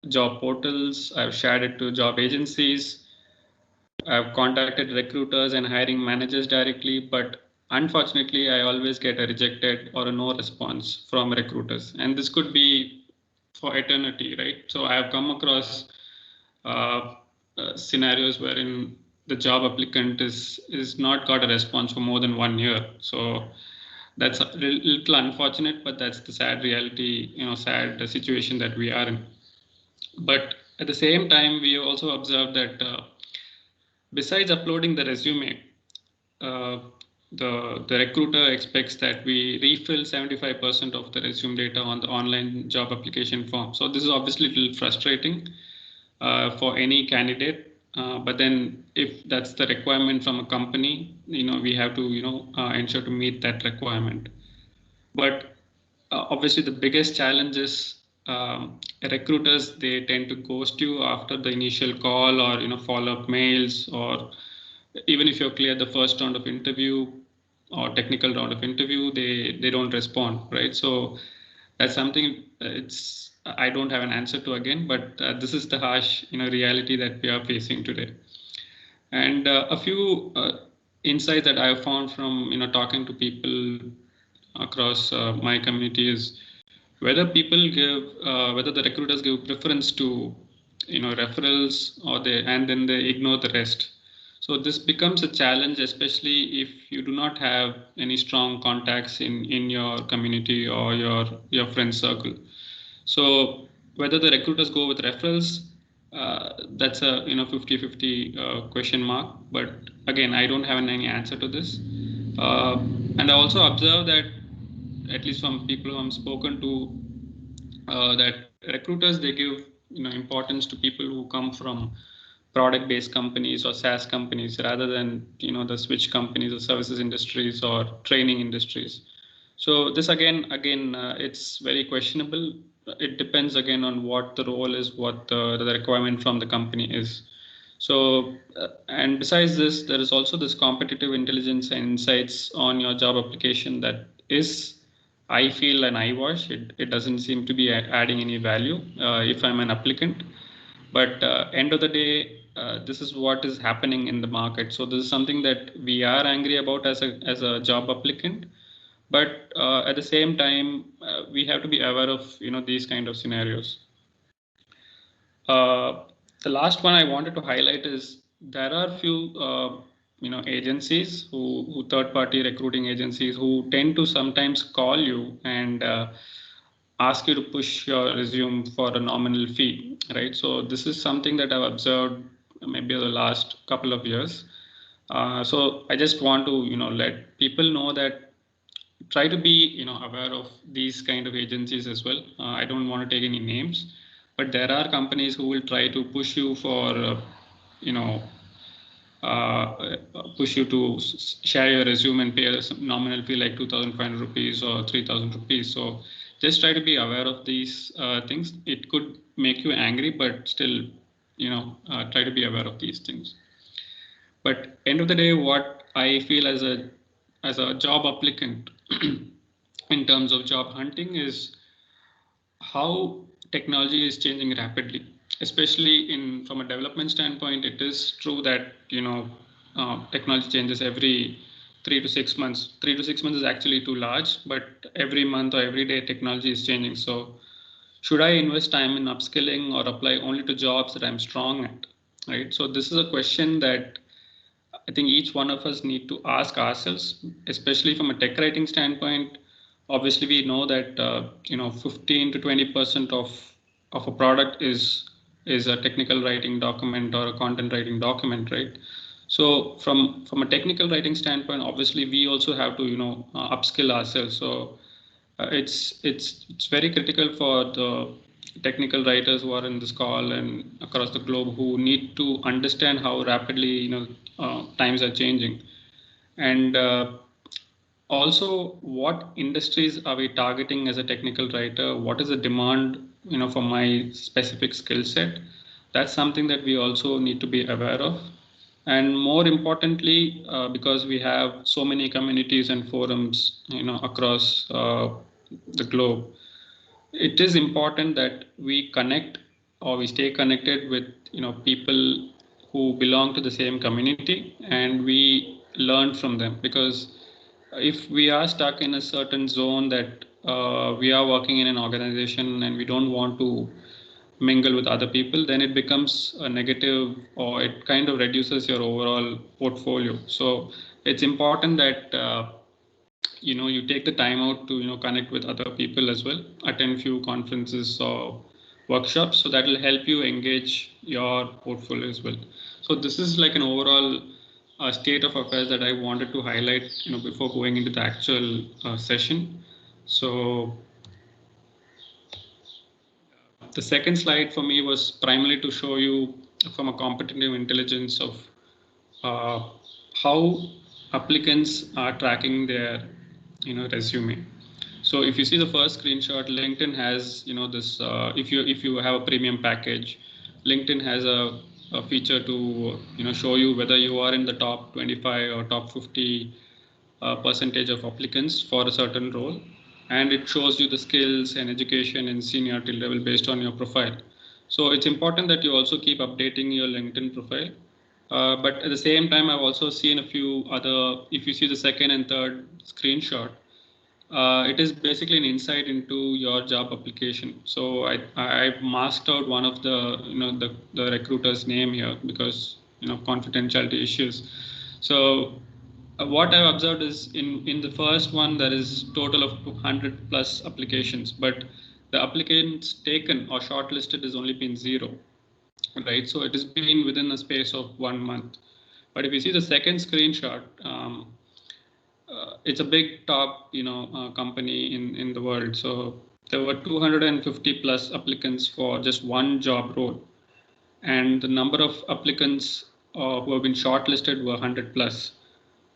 job portals. I've shared it to job agencies. I've contacted recruiters and hiring managers directly, but unfortunately, I always get a rejected or a no response from recruiters. And this could be for eternity, right? So I have come across uh, scenarios wherein the job applicant is not got a response for more than 1 year. So that's a little unfortunate, but that's the sad reality, sad situation that we are in. But at the same time, we also observed that besides uploading the resume, uh, the recruiter expects that we refill 75% of the resume data on the online job application form. So this is obviously a little frustrating for any candidate. But then, if that's the requirement from a company, we have to ensure to meet that requirement. But obviously, the biggest challenge is recruiters. They tend to ghost you after the initial call or follow up mails, or even if you're clear the first round of interview or technical round of interview, they don't respond, right? So that's something it's I don't have an answer to again, but this is the harsh reality that we are facing today. And a few insights that I have found from talking to people across my community is whether the recruiters give preference to referrals, or they and then they ignore the rest. So this becomes a challenge, especially if you do not have any strong contacts in your community or your friend circle. So whether the recruiters go with referrals, that's a 50-50 question mark. But again, I don't have any answer to this. And I also observe that, at least from people who I'm spoken to, that recruiters, they give importance to people who come from product based companies or SaaS companies, rather than the switch companies or services industries or training industries. So this again it's very questionable. It depends again on what the role is, what the requirement from the company is. So and besides this, there is also this competitive intelligence and insights on your job application that is, I feel, an eyewash. It doesn't seem to be adding any value if I'm an applicant. But end of the day, this is what is happening in the market. So this is something that we are angry about as a job applicant. But at the same time, we have to be aware of these kind of scenarios. Uh, the last one I wanted to highlight is there are few agencies who third party recruiting agencies who tend to sometimes call you and ask you to push your resume for a nominal fee, right? So this is something that I've observed maybe the last couple of years. So I just want to let people know that try to be aware of these kind of agencies as well. I don't want to take any names, but there are companies who will try to push you for you know push you to share your resume and pay a nominal fee like 2,500 rupees or 3,000 rupees. So just try to be aware of these things. It could make you angry, but still try to be aware of these things. But end of the day, what I feel as a job applicant in terms of job hunting is how technology is changing rapidly, especially in from a development standpoint. It is true that technology changes every 3 to 6 months. 3 to 6 months is actually too large, but every month or every day technology is changing. So should I invest time in upskilling or apply only to jobs that I'm strong at, right? So this is a question that I think each one of us need to ask ourselves, especially from a tech writing standpoint. Obviously, we know that 15 to 20% of a product is a technical writing document or a content writing document, right? So from a technical writing standpoint, obviously we also have to upskill ourselves. So it's very critical for the technical writers who are in this call and across the globe, who need to understand how rapidly times are changing. And also, what industries are we targeting as a technical writer? What is the demand for my specific skill set? That's something that we also need to be aware of. And more importantly, because we have so many communities and forums across the globe, it is important that we connect or we stay connected with people who belong to the same community, and we learn from them. Because if we are stuck in a certain zone that we are working in an organization and we don't want to mingle with other people, then it becomes a negative, or it kind of reduces your overall portfolio. So it's important that you take the time out to connect with other people as well, attend few conferences or workshops, so that will help you engage your portfolio as well. So this is like an overall state of affairs that I wanted to highlight before going into the actual session. So the second slide for me was primarily to show you from a competitive intelligence of how applicants are tracking their resume. So if you see the first screenshot, LinkedIn has this if you have a premium package, LinkedIn has a feature to show you whether you are in the top 25 or top 50 percentage of applicants for a certain role, and it shows you the skills and education and seniority level based on your profile. So it's important that you also keep updating your LinkedIn profile. But at the same time, I've also seen a few other, if you see the second and third screenshot, it is basically an insight into your job application. So I've masked out one of the recruiter's name here because confidentiality issues. So what I've observed is in the first one there is total of 200 plus applications, but the applicants taken or shortlisted has only been 0, right? So it has been within a space of 1 month. But if you see the second screenshot, it's a big top company in the world. So there were 250 plus applicants for just one job role, and the number of applicants who have been shortlisted were 100 plus.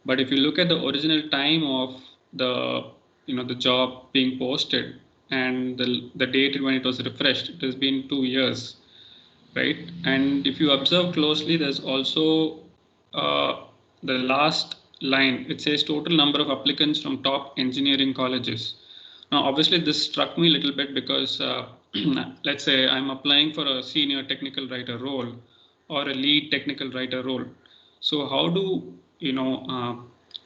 But if you look at the original time of the job being posted and the date when it was refreshed, it has been 2 years, right? And if you observe closely, there's also the last line. It says total number of applicants from top engineering colleges. Now, obviously, this struck me a little bit because let's say I'm applying for a senior technical writer role or a lead technical writer role. So how do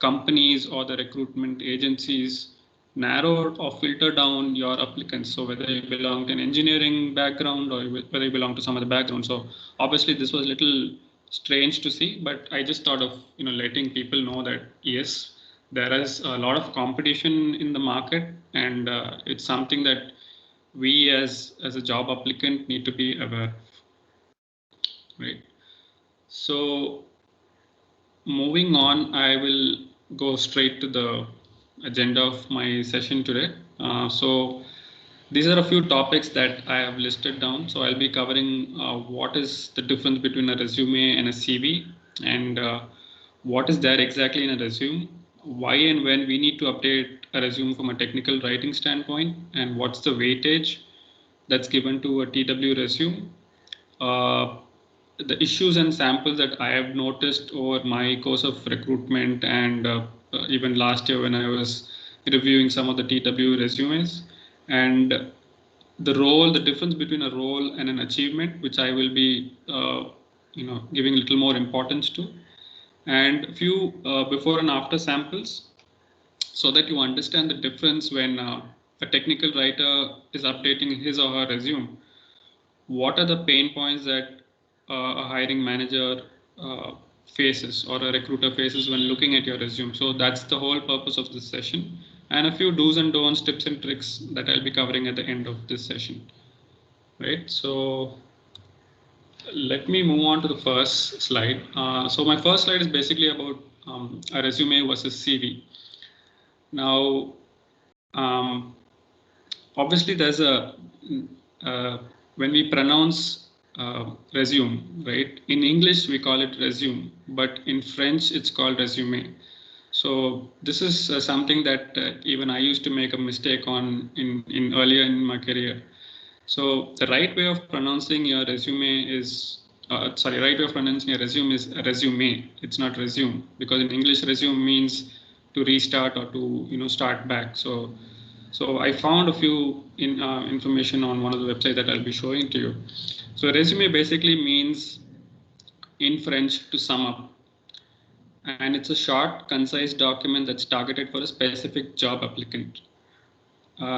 companies or the recruitment agencies narrow or filter down your applicants? So whether you belong to an engineering background or whether you belong to some other background. So obviously this was a little strange to see, but I just thought of letting people know that yes, there is a lot of competition in the market, and it's something that we as a job applicant need to be aware of, right? So moving on, I will go straight to the agenda of my session today. So these are a few topics that I have listed down. So I'll be covering what is the difference between a resume and a CV, and what is there exactly in a resume, why and when we need to update a resume from a technical writing standpoint, and what's the weightage that's given to a TW resume. The issues and samples that I have noticed over my course of recruitment, and even last year when I was reviewing some of the TW resumes, and the difference between a role and an achievement, which I will be giving a little more importance to, and a few before and after samples, so that you understand the difference when a technical writer is updating his or her resume. What are the pain points that a hiring manager faces or a recruiter faces when looking at your resume? So that's the whole purpose of this session, and a few do's and don'ts, tips and tricks that I'll be covering at the end of this session, right? So let me move on to the first slide. So my first slide is basically about a resume versus CV. Now, obviously there's when we pronounce resume, right? In English, we call it resume, but in French, it's called resume. So this is something that even I used to make a mistake on in earlier in my career. So the right way of pronouncing your resume is, right way of pronouncing your resume is resume. It's not resume, because in English, resume means to restart or to start back. So So I found a few information on one of the websites that I'll be showing to you. So resume basically means in French to sum up, and it's a short, concise document that's targeted for a specific job applicant.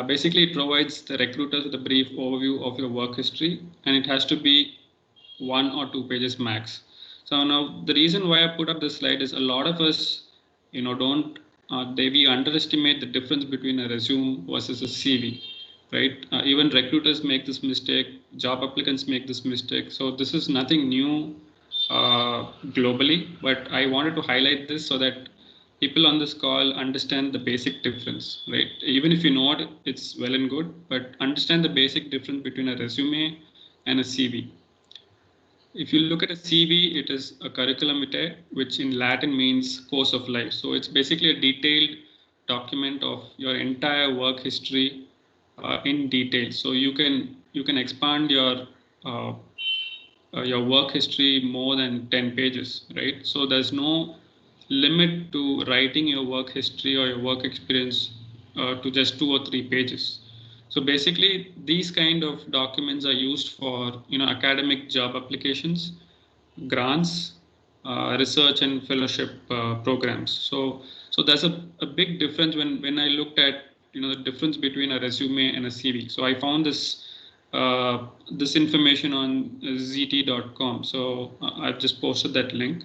Basically, it provides the recruiters with a brief overview of your work history, and it has to be 1 or 2 pages max. So now the reason why I put up this slide is a lot of us, don't we underestimate the difference between a resume versus a CV, right? Even recruiters make this mistake, job applicants make this mistake. So this is nothing new globally, but I wanted to highlight this so that people on this call understand the basic difference, right? Even if you know it, it's well and good, but understand the basic difference between a resume and a CV. If you look at a CV, it is a curriculum vitae, which in Latin means course of life. So it's basically a detailed document of your entire work history in detail. So you can expand your work history more than 10 pages, right? So there's no limit to writing your work history or your work experience to just 2 or 3 pages. So basically, these kind of documents are used for academic job applications, grants, research and fellowship programs. So there's a big difference when I looked at the difference between a resume and a CV. So I found this information on zt.com. So I've just posted that link.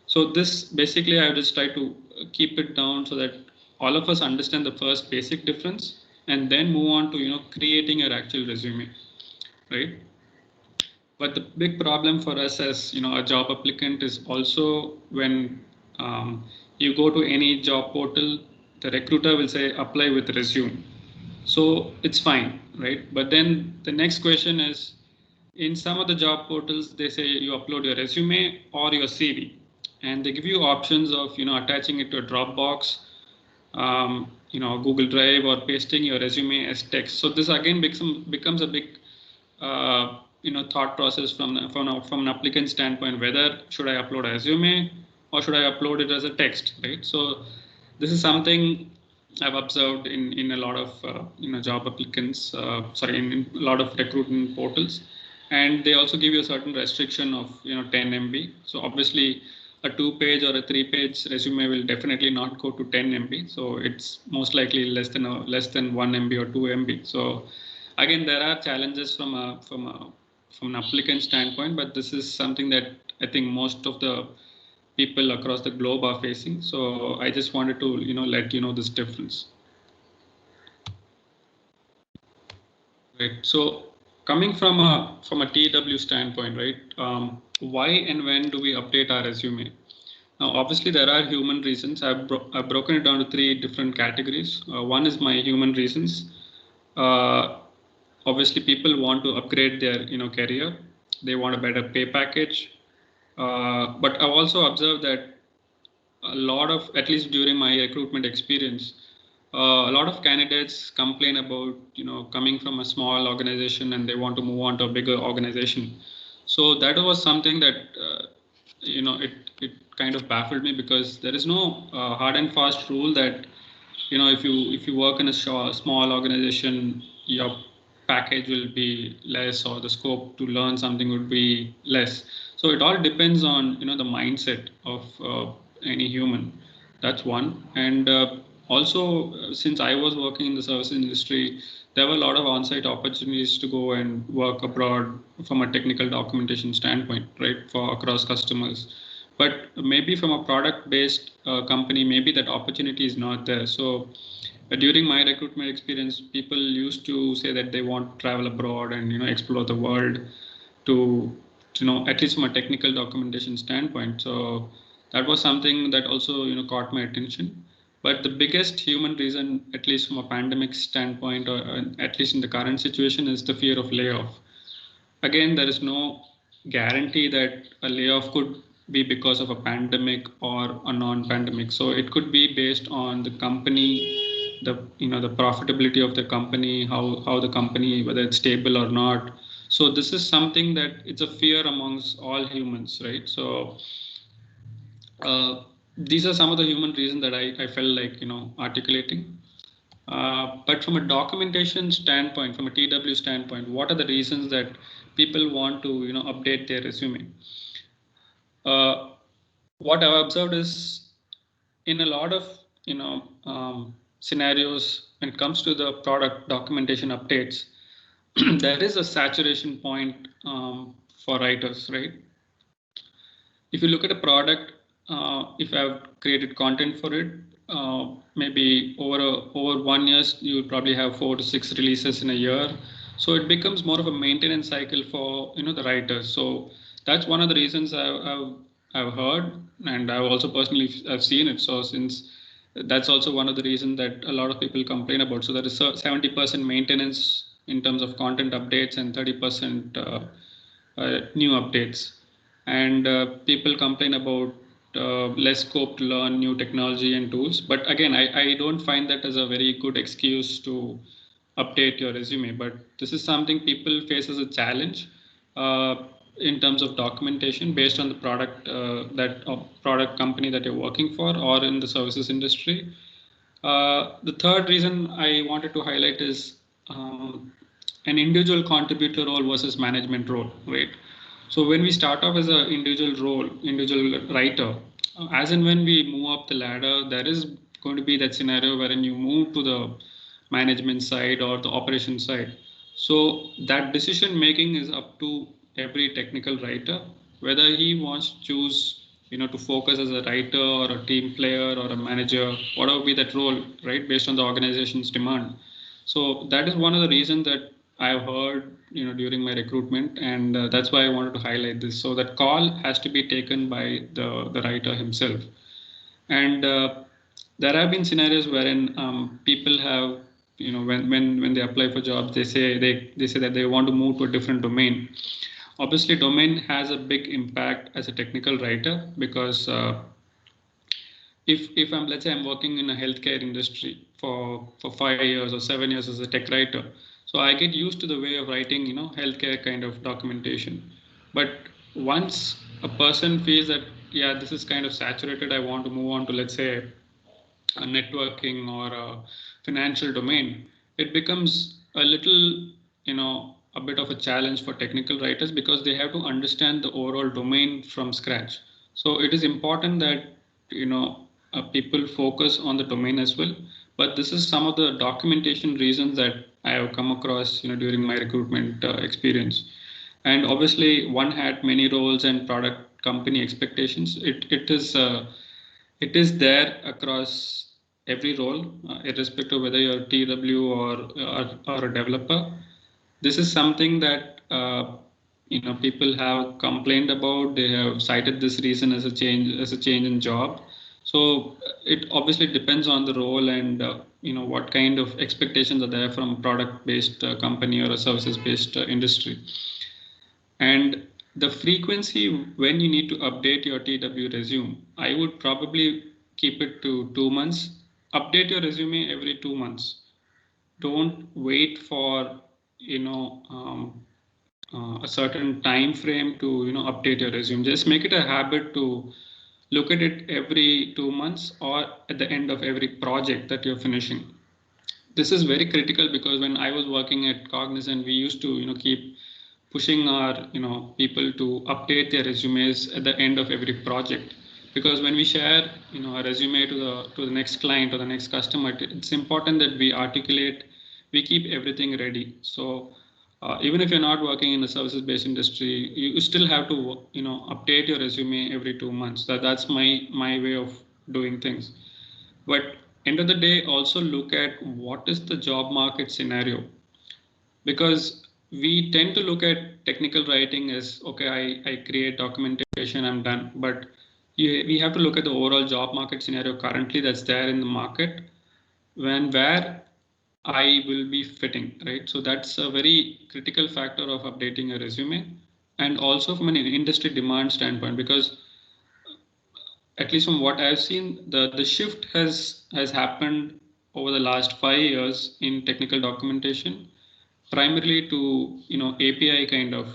So this basically I've just tried to keep it down so that all of us understand the first basic difference and then move on to creating your actual resume, right? But the big problem for us as a job applicant is also when you go to any job portal, the recruiter will say apply with resume. So it's fine, right? But then the next question is, in some of the job portals, they say you upload your resume or your CV, and they give you options of attaching it to a Dropbox, Google Drive, or pasting your resume as text. So this again becomes a big thought process from an applicant standpoint, whether should I upload a resume or should I upload it as a text, right? So this is something I've observed in a lot of job applicants, in a lot of recruitment portals, and they also give you a certain restriction of 10 MB. So obviously, a 2-page or a 3-page resume will definitely not go to 10 MB. So it's most likely less than 1 MB or 2 MB. So again, there are challenges from an applicant standpoint, but this is something that I think most of the people across the globe are facing. So I just wanted to let you know this difference. Right. So coming from a TW standpoint, right? Why and when do we update our resume? Now, obviously, there are human reasons. I've broken it down to 3 different categories. One is my human reasons. Obviously, people want to upgrade their career. They want a better pay package. But I've also observed that a lot of, at least during my recruitment experience, a lot of candidates complain about coming from a small organization and they want to move on to a bigger organization. So that was something that it kind of baffled me, because there is no hard and fast rule that if you work in a small organization, your package will be less or the scope to learn something would be less. So it all depends on the mindset of any human. That's one. And also, since I was working in the service industry, there were a lot of on-site opportunities to go and work abroad from a technical documentation standpoint, right, for across customers. But maybe from a product-based company, maybe that opportunity is not there. So during my recruitment experience, people used to say that they want to travel abroad and explore the world to at least from a technical documentation standpoint. So that was something that also caught my attention. But the biggest human reason, at least from a pandemic standpoint, or at least in the current situation, is the fear of layoff. Again, there is no guarantee that a layoff could be because of a pandemic or a non-pandemic. So it could be based on the company, the profitability of the company, how the company, whether it's stable or not. So this is something that it's a fear amongst all humans, right? So these are some of the human reasons that I felt like articulating. But from a documentation standpoint, from a TW standpoint, what are the reasons that people want to update their resume? What I've observed is in a lot of scenarios when it comes to the product documentation updates, there is a saturation point for writers, right? If you look at a product, if I've created content for it, maybe over 1 year, you would probably have 4 to 6 releases in a year. So it becomes more of a maintenance cycle for the writers. So that's one of the reasons I've heard, and I've also personally I've seen it. So since that's also one of the reasons that a lot of people complain about. So there is 70% maintenance in terms of content updates and 30% new updates. And people complain about less scope to learn new technology and tools. But again, I don't find that as a very good excuse to update your resume. But this is something people face as a challenge in terms of documentation based on the product product company that you're working for or in the services industry. The third reason I wanted to highlight is an individual contributor role versus management role, right? So when we start off as an individual role, individual writer, as and when we move up the ladder, there is going to be that scenario wherein you move to the management side or the operation side. So that decision making is up to every technical writer, whether he wants to choose to focus as a writer or a team player or a manager, whatever be that role, right, based on the organization's demand. So that is one of the reasons that I've heard during my recruitment, and that's why I wanted to highlight this. So that call has to be taken by the writer himself. And there have been scenarios wherein people have when they apply for jobs, they say that they want to move to a different domain. Obviously, domain has a big impact as a technical writer because if I'm, let's say I'm working in a healthcare industry for 5 years or 7 years as a tech writer, so I get used to the way of writing healthcare kind of documentation. But once a person feels that yeah, this is kind of saturated, I want to move on to, let's say, a networking or a financial domain, it becomes a little, a bit of a challenge for technical writers because they have to understand the overall domain from scratch. So it is important that, people focus on the domain as well. But this is some of the documentation reasons that I have come across, during my recruitment experience. And obviously, one had many roles and product company expectations. It is there across every role, irrespective of whether you're a TW or a developer. This is something that people have complained about. They have cited this reason as a change in job. So it obviously depends on the role and what kind of expectations are there from a product-based company or a services-based industry. And the frequency when you need to update your TW resume, I would probably keep it to 2 months. Update your resume every 2 months. Don't wait for a certain time frame to update your resume. Just make it a habit to look at it every 2 months or at the end of every project that you're finishing. This is very critical because when I was working at Cognizant, we used to keep pushing our people to update their resumes at the end of every project, because when we share a resume to the next client or the next customer, it's important that we articulate, we keep everything ready. So even if you're not working in a services based industry, you still have to update your resume every 2 months. That's my way of doing things. But end of the day, also look at what is the job market scenario, because we tend to look at technical writing as okay, I create documentation, I'm done. But we have to look at the overall job market scenario currently that's there in the market, where I will be fitting, right? So that's a very critical factor of updating a resume, and also from an industry demand standpoint, because at least from what I've seen, the shift has happened over the last 5 years in technical documentation, primarily to API kind of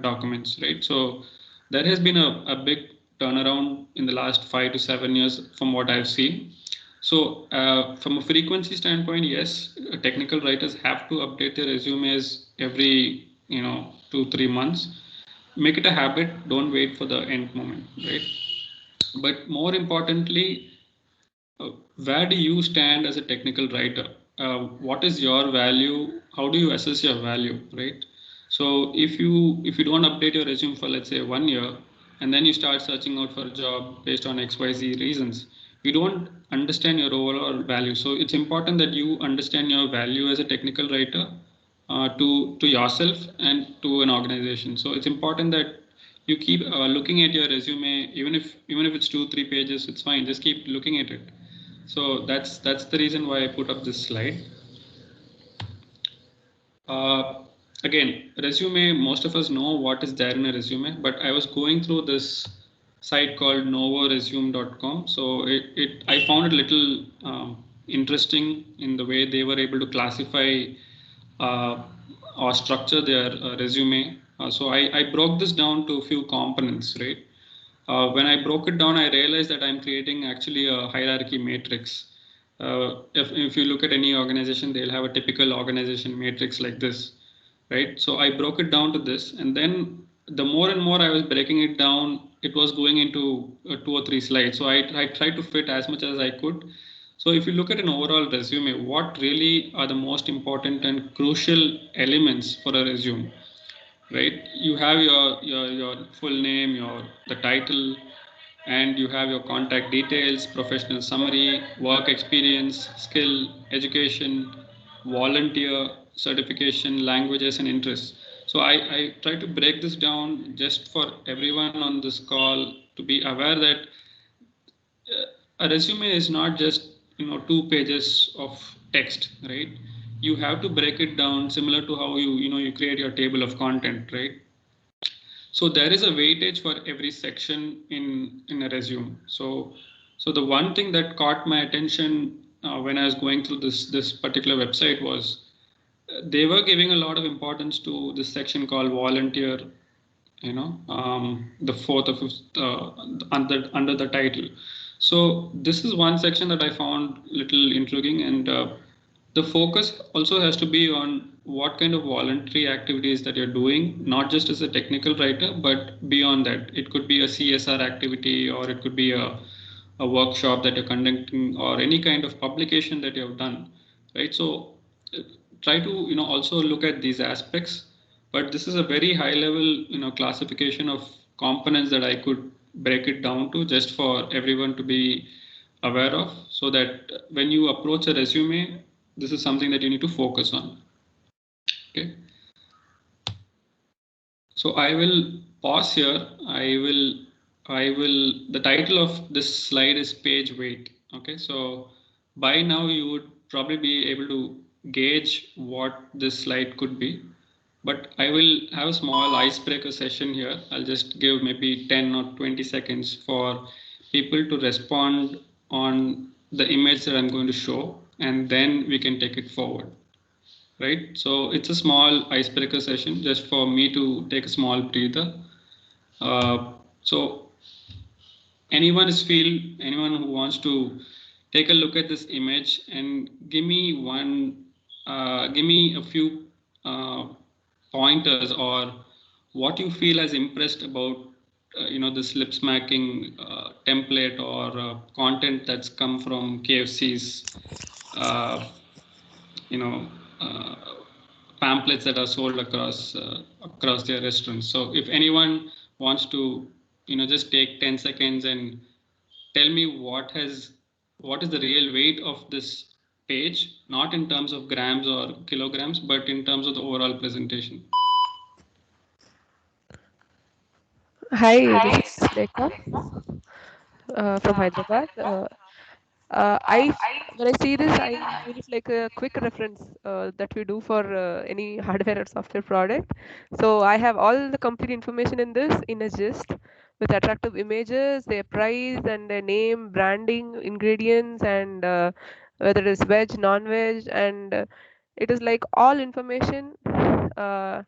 documents, right? So there has been a big turnaround in the last 5 to 7 years from what I've seen. So from a frequency standpoint, yes, technical writers have to update their resumes every 2-3 months. Make it a habit. Don't wait for the end moment, right? But more importantly, where do you stand as a technical writer? What is your value? How do you assess your value, right? So if you don't update your resume for, let's say, 1 year, and then you start searching out for a job based on XYZ reasons, you don't understand your overall value. So it's important that you understand your value as a technical writer, to yourself and to an organization. So it's important that you keep looking at your resume, even if it's 2-3 pages, it's fine. Just keep looking at it. So that's the reason why I put up this slide. Uh, Again, resume, most of us know what is there in a resume, but I was going through this site called novoresume.com. So I found it a little interesting in the way they were able to classify uh, or structure their resume. So I broke this down to a few components, right? When I broke it down, I realized that I'm creating actually a hierarchy matrix. If you look at any organization, they'll have a typical organization matrix like this, right? So I broke it down to this, and then the more and more I was breaking it down, it was going into 2 or 3 slides. So I tried to fit as much as I could. So if you look at an overall resume, what really are the most important and crucial elements for a resume? Right, you have your full name, your the title, and you have your contact details, professional summary, work experience, skill, education, volunteer, certification, languages, and interests. So I try to break this down just for everyone on this call to be aware that a resume is not just 2 pages of text, right? You have to break it down similar to how you create your table of content, right? So there is a weightage for every section in a resume. So the one thing that caught my attention when I was going through this particular website was they were giving a lot of importance to this section called volunteer, the fourth or fifth under the title. So this is one section that I found little intriguing, and the focus also has to be on what kind of voluntary activities that you're doing, not just as a technical writer, but beyond that. It could be a CSR activity, or it could be a workshop that you're conducting, or any kind of publication that you have done, right? So uh, try to also look at these aspects, but this is a very high level classification of components that I could break it down to just for everyone to be aware of, so that when you approach a resume, this is something that you need to focus on. Okay, so I will pause here. I will the title of this slide is page weight. Okay, so by now you would probably be able to gauge what this slide could be, but I will have a small icebreaker session here. I'll just give maybe 10 or 20 seconds for people to respond on the image that I'm going to show, and then we can take it forward. Right? So it's a small icebreaker session just for me to take a small breather. So anyone who wants to take a look at this image and give me a few pointers, or what you feel has impressed about this lip smacking template or content that's come from KFC's uh, you know uh, pamphlets that are sold across their restaurants. So if anyone wants to just take 10 seconds and tell me what is the real weight of this page, not in terms of grams or kilograms, but in terms of the overall presentation. Hi, this is Lekha from Hyderabad. When I see this, I feel it like a quick reference that we do for any hardware or software product. So I have all the complete information in this in a gist with attractive images, their price and their name, branding, ingredients, and whether it is veg, non-veg, and it is like all information uh,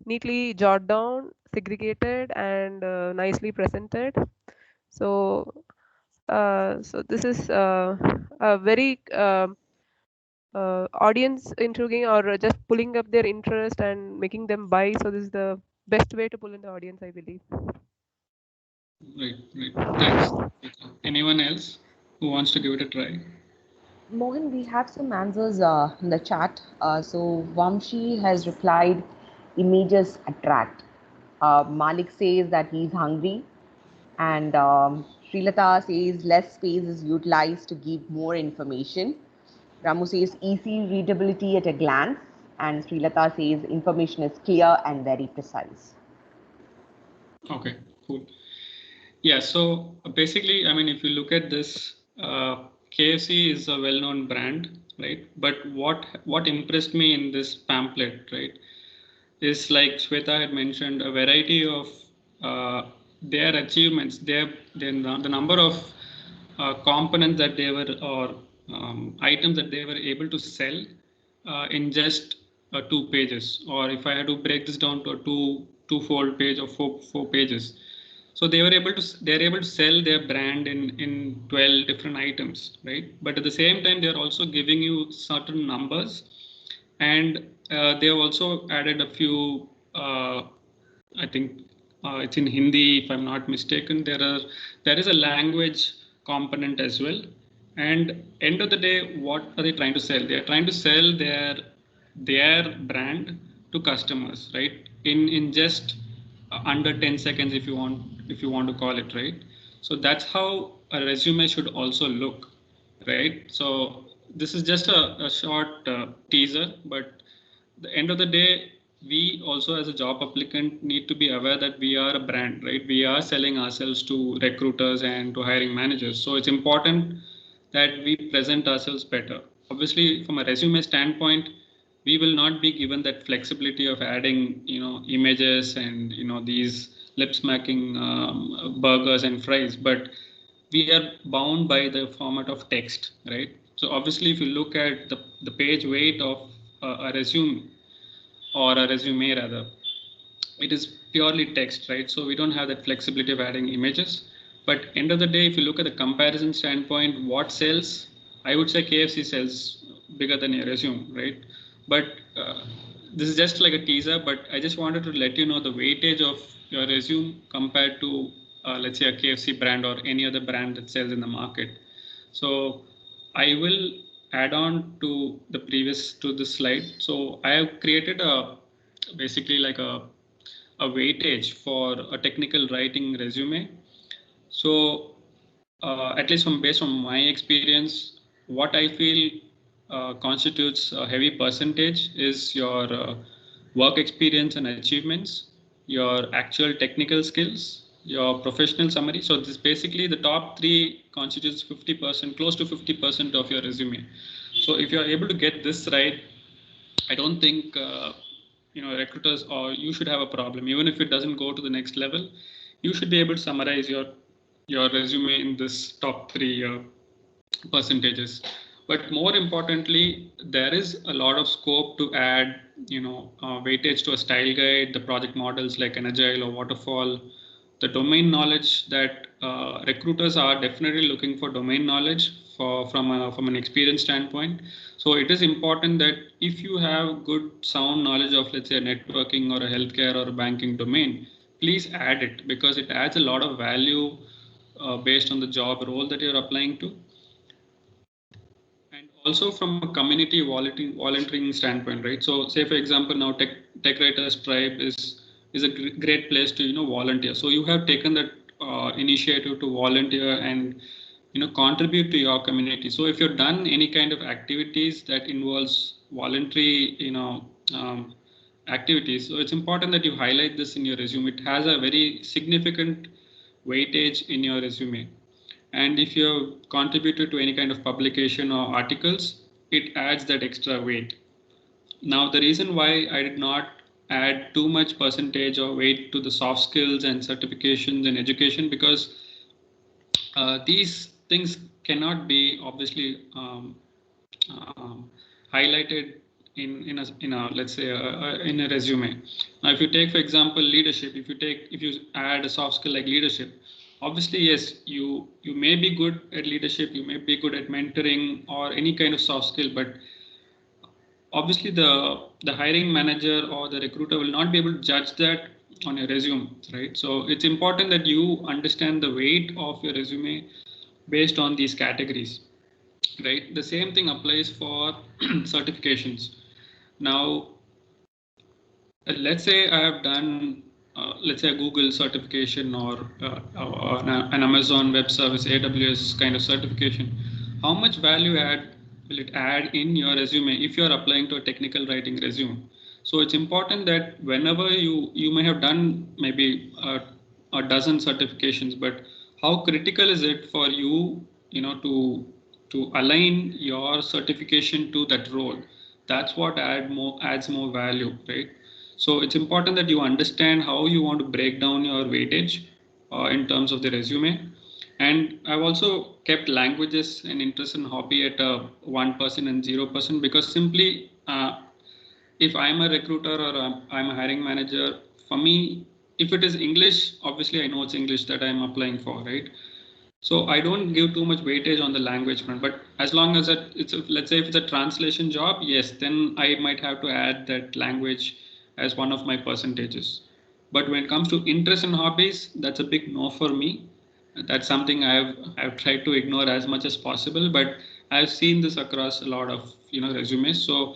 neatly jotted down, segregated, and nicely presented. So So this is a very audience intriguing, or just pulling up their interest and making them buy. So this is the best way to pull in the audience, I believe. Right, right. Thanks. Anyone else who wants to give it a try? Mohan, we have some answers in the chat. So Vamshi has replied, images attract. Malik says that he's hungry. And Srilata says less space is utilized to give more information. Ramu says easy readability at a glance. And Srilata says information is clear and very precise. Okay, cool. Yeah, so basically, I mean, if you look at this, KFC is a well-known brand, right? But what impressed me in this pamphlet, right, is like Shweta had mentioned, a variety of their achievements, the number of components that they were, or items that they were able to sell in just 2 pages. Or if I had to break this down to a two-fold page or four pages, so they're able to sell their brand in 12 different items, right? But at the same time, they're also giving you certain numbers, and they have also added a few. I think it's in Hindi, if I'm not mistaken. There is a language component as well. And end of the day, what are they trying to sell? They are trying to sell their brand to customers, right? In just under 10 seconds, if you want to call it, right? So that's how a resume should also look, right? So this is just a short teaser, but the end of the day, we also as a job applicant need to be aware that we are a brand, right? We are selling ourselves to recruiters and to hiring managers. So it's important that we present ourselves better. Obviously, from a resume standpoint, we will not be given that flexibility of adding, images and, these lip smacking burgers and fries, but we are bound by the format of text, right? So obviously, if you look at the page weight of a resume, or a resume rather, it is purely text, right? So we don't have that flexibility of adding images. But end of the day, if you look at the comparison standpoint, what sells? I would say KFC sells bigger than your resume, right? But this is just like a teaser, but I just wanted to let you know the weightage of your resume compared to, let's say, a KFC brand or any other brand that sells in the market. So I will add on to this slide. So I have created basically like a weightage for a technical writing resume. So at least based on my experience, what I feel constitutes a heavy percentage is your work experience and achievements, your actual technical skills, your professional summary. So this basically the top three constitutes 50%, close to 50% of your resume. So if you're able to get this right, I don't think recruiters or you should have a problem. Even if it doesn't go to the next level, you should be able to summarize your resume in this top three percentages. But more importantly, there is a lot of scope to add, weightage to a style guide, the project models like Agile or Waterfall, the domain knowledge that recruiters are definitely looking for domain knowledge from an experience standpoint. So it is important that if you have good sound knowledge of, let's say, a networking or a healthcare or a banking domain, please add it, because it adds a lot of value based on the job role that you're applying to. And also from a community volunteering standpoint, right? So say for example, now Tech Writers Tribe is a great place to volunteer. So you have taken that initiative to volunteer and contribute to your community. So if you've done any kind of activities that involves voluntary activities, so it's important that you highlight this in your resume. It has a very significant weightage in your resume. And if you have contributed to any kind of publication or articles, it adds that extra weight. Now, the reason why I did not add too much percentage or weight to the soft skills and certifications and education, because these things cannot be obviously highlighted in a let's say in a resume. Now, if you take for example leadership, if you add a soft skill like leadership, obviously, yes, you may be good at leadership, you may be good at mentoring or any kind of soft skill, but obviously the hiring manager or the recruiter will not be able to judge that on your resume, right? So it's important that you understand the weight of your resume based on these categories, right? The same thing applies for certifications. Now, let's say I have done, let's say a Google certification or an Amazon Web Service, AWS kind of certification. How much value add will it add in your resume if you are applying to a technical writing resume? So it's important that whenever you may have done maybe a dozen certifications, but how critical is it for you, to align your certification to that role? That's what adds more value, right? So it's important that you understand how you want to break down your weightage in terms of the resume. And I've also kept languages and interest and hobby at 1% and 0% because simply if I'm a recruiter or I'm a hiring manager, for me, if it is English, obviously I know it's English that I'm applying for, right? So I don't give too much weightage on the language front, but as long as let's say if it's a translation job, yes, then I might have to add that language as one of my percentages. But when it comes to interests and hobbies, that's a big no for me. That's something I've tried to ignore as much as possible, but I've seen this across a lot of resumes. So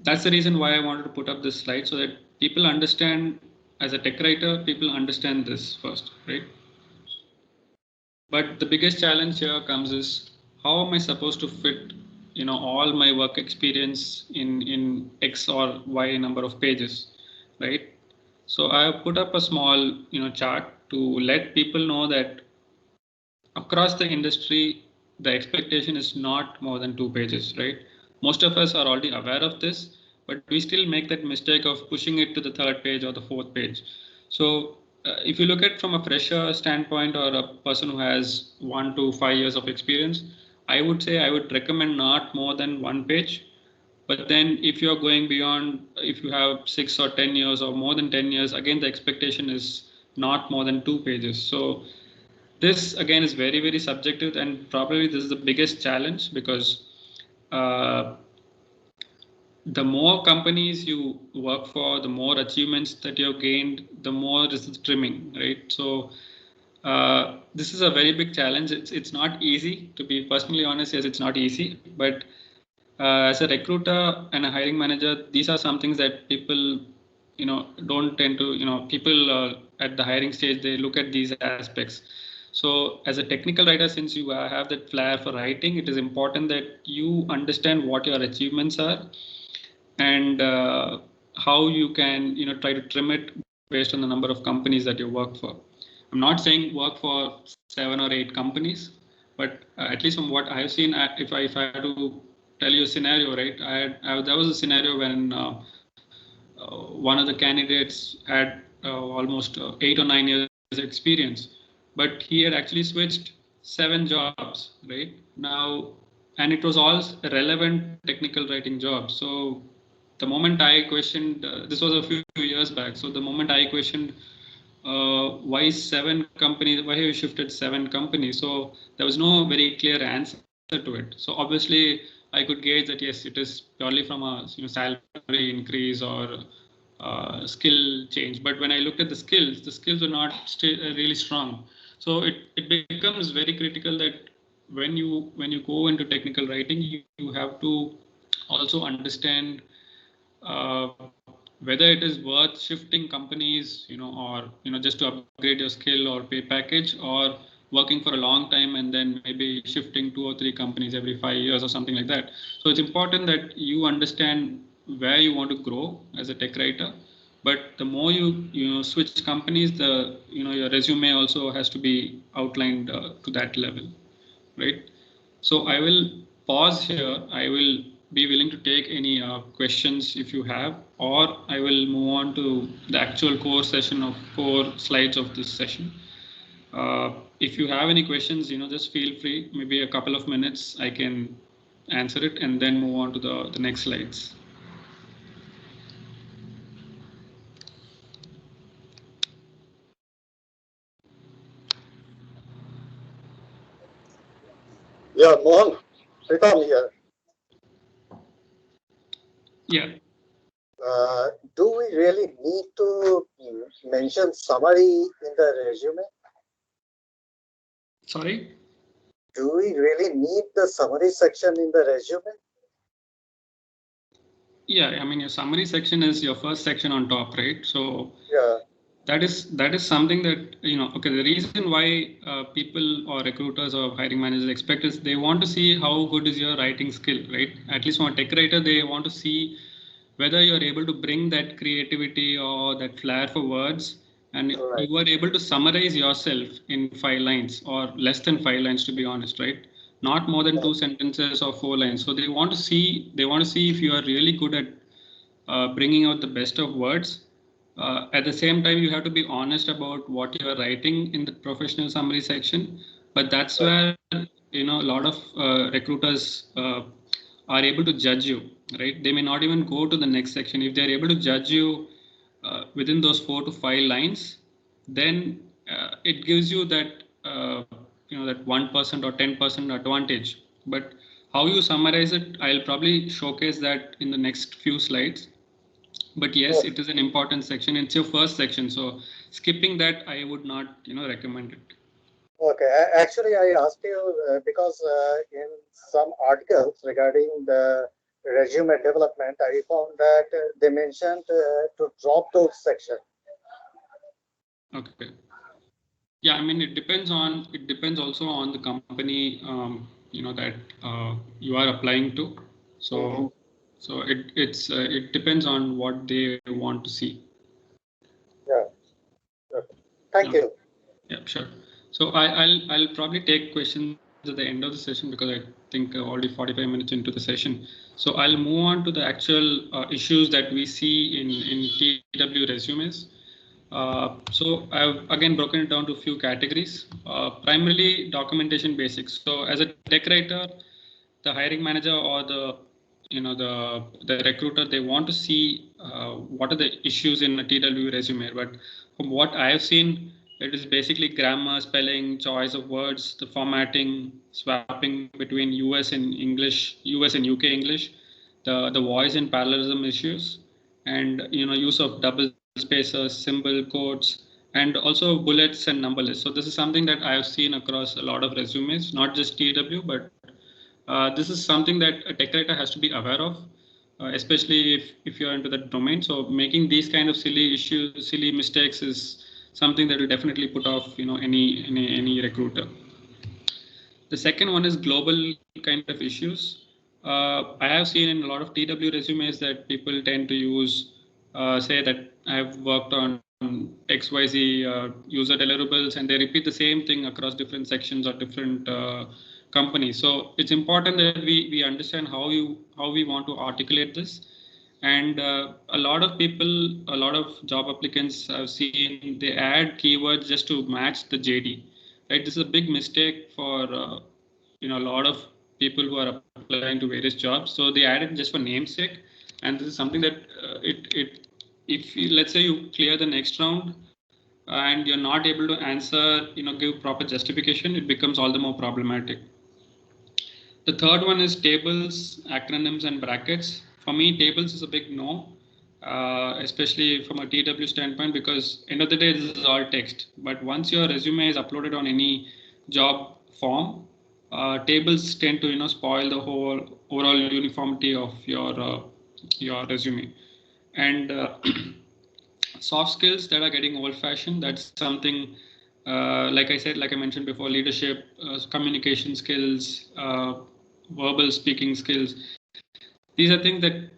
that's the reason why I wanted to put up this slide so that people understand, as a tech writer, people understand this first, right? But the biggest challenge here comes is how am I supposed to fit, all my work experience in X or Y number of pages, right? So I have put up a small, chart to let people know that across the industry, the expectation is not more than 2 pages, right? Most of us are already aware of this, but we still make that mistake of pushing it to the third page or the fourth page. So if you look at from a fresher standpoint or a person who has 1 to 5 years of experience, I would say I would recommend not more than 1 page. But then if you're going beyond, if you have 6 or 10 years or more than 10 years, again, the expectation is not more than 2 pages. So this again is very, very subjective, and probably this is the biggest challenge because uh, the more companies you work for, the more achievements that you have gained, the more this is trimming, right? So this is a very big challenge. It's not easy, to be personally honest. Yes, it's not easy, but as a recruiter and a hiring manager, these are some things that people don't tend to, people at the hiring stage, they look at these aspects. So as a technical writer, since you have that flair for writing, it is important that you understand what your achievements are and how you can try to trim it based on the number of companies that you work for. I'm not saying work for 7 or 8 companies, but at least from what I've seen, if I had to tell you a scenario, right? There was a scenario when one of the candidates had almost 8 or 9 years experience, but he had actually switched 7 jobs, right? Now, and it was all relevant technical writing jobs. So the moment I questioned, this was a few years back. So the moment I questioned why 7 companies, why have you shifted 7 companies? So there was no very clear answer to it. So obviously I could gauge that yes, it is purely from a salary increase or skill change. But when I looked at the skills were not really strong. So it becomes very critical that when you go into technical writing, you have to also understand uh, whether it is worth shifting companies, or just to upgrade your skill or pay package, or working for a long time and then maybe shifting 2 or 3 companies every 5 years or something like that. So it's important that you understand where you want to grow as a tech writer. But the more you switch companies, the your resume also has to be outlined to that level, right? So I will pause here. I will be willing to take any questions if you have, or I will move on to the actual core session of core slides of this session. If you have any questions, just feel free. Maybe a couple of minutes, I can answer it and then move on to the next slides. Yeah, Mohan, Pritam here. Yeah. Do we really need to mention summary in the resume? Sorry? Do we really need the summary section in the resume? Yeah, I mean, your summary section is your first section on top, right? So Yeah. that is something that, okay, the reason why people or recruiters or hiring managers expect is they want to see how good is your writing skill, right? At least from a tech writer, they want to see whether you're able to bring that creativity or that flair for words, and Right. you are able to summarize yourself in 5 lines or less than 5 lines, to be honest, right? Not more than 2 sentences or 4 lines. So they want to see if you are really good at bringing out the best of words. At the same time, you have to be honest about what you are writing in the professional summary section. But that's Right. where a lot of recruiters are able to judge you, right? They may not even go to the next section. If they're able to judge you within those 4 to 5 lines, then it gives you that that 1% or 10% advantage. But how you summarize it, I'll probably showcase that in the next few slides. But yes, Okay. it is an important section. It's your first section, so skipping that I would not recommend it. Okay. Actually, I asked you because in some articles regarding the resume development, I found that they mentioned to drop those sections. Okay. Yeah, I mean it depends also on the company that you are applying to. So Mm-hmm. so it depends on what they want to see. Yeah. Okay. Thank Okay. you. Yeah, sure. So I'll probably take questions at the end of the session because I think already 45 minutes into the session. So I'll move on to the actual issues that we see in TW resumes. So I've again broken it down to a few categories. Primarily documentation basics. So as a tech writer, the hiring manager or the recruiter, they want to see what are the issues in a TW resume. But from what I have seen, it is basically grammar, spelling, choice of words, the formatting, swapping between US and UK English, the voice and parallelism issues, and use of double spacers, symbol quotes, and also bullets and number lists. So this is something that I have seen across a lot of resumes, not just TW, but this is something that a tech writer has to be aware of, especially if you're into that domain. So making these kind of silly mistakes is something that will definitely put off any recruiter. The second one is global kind of issues. I have seen in a lot of TW resumes that people tend to use, say that I've worked on XYZ user deliverables, and they repeat the same thing across different sections or different companies. So it's important that we understand how we want to articulate this. And a lot of people, a lot of job applicants I've seen, they add keywords just to match the JD. Right, this is a big mistake for a lot of people who are applying to various jobs. So they add it just for namesake, and this is something that it if you, let's say you clear the next round and you're not able to answer, give proper justification, it becomes all the more problematic. The third one is tables, acronyms, and brackets. For me, tables is a big no, especially from a TW standpoint, because end of the day, this is all text. But once your resume is uploaded on any job form, tables tend to spoil the whole overall uniformity of your resume. And soft skills that are getting old fashioned, that's something like I mentioned before, leadership, communication skills, verbal speaking skills. These are things that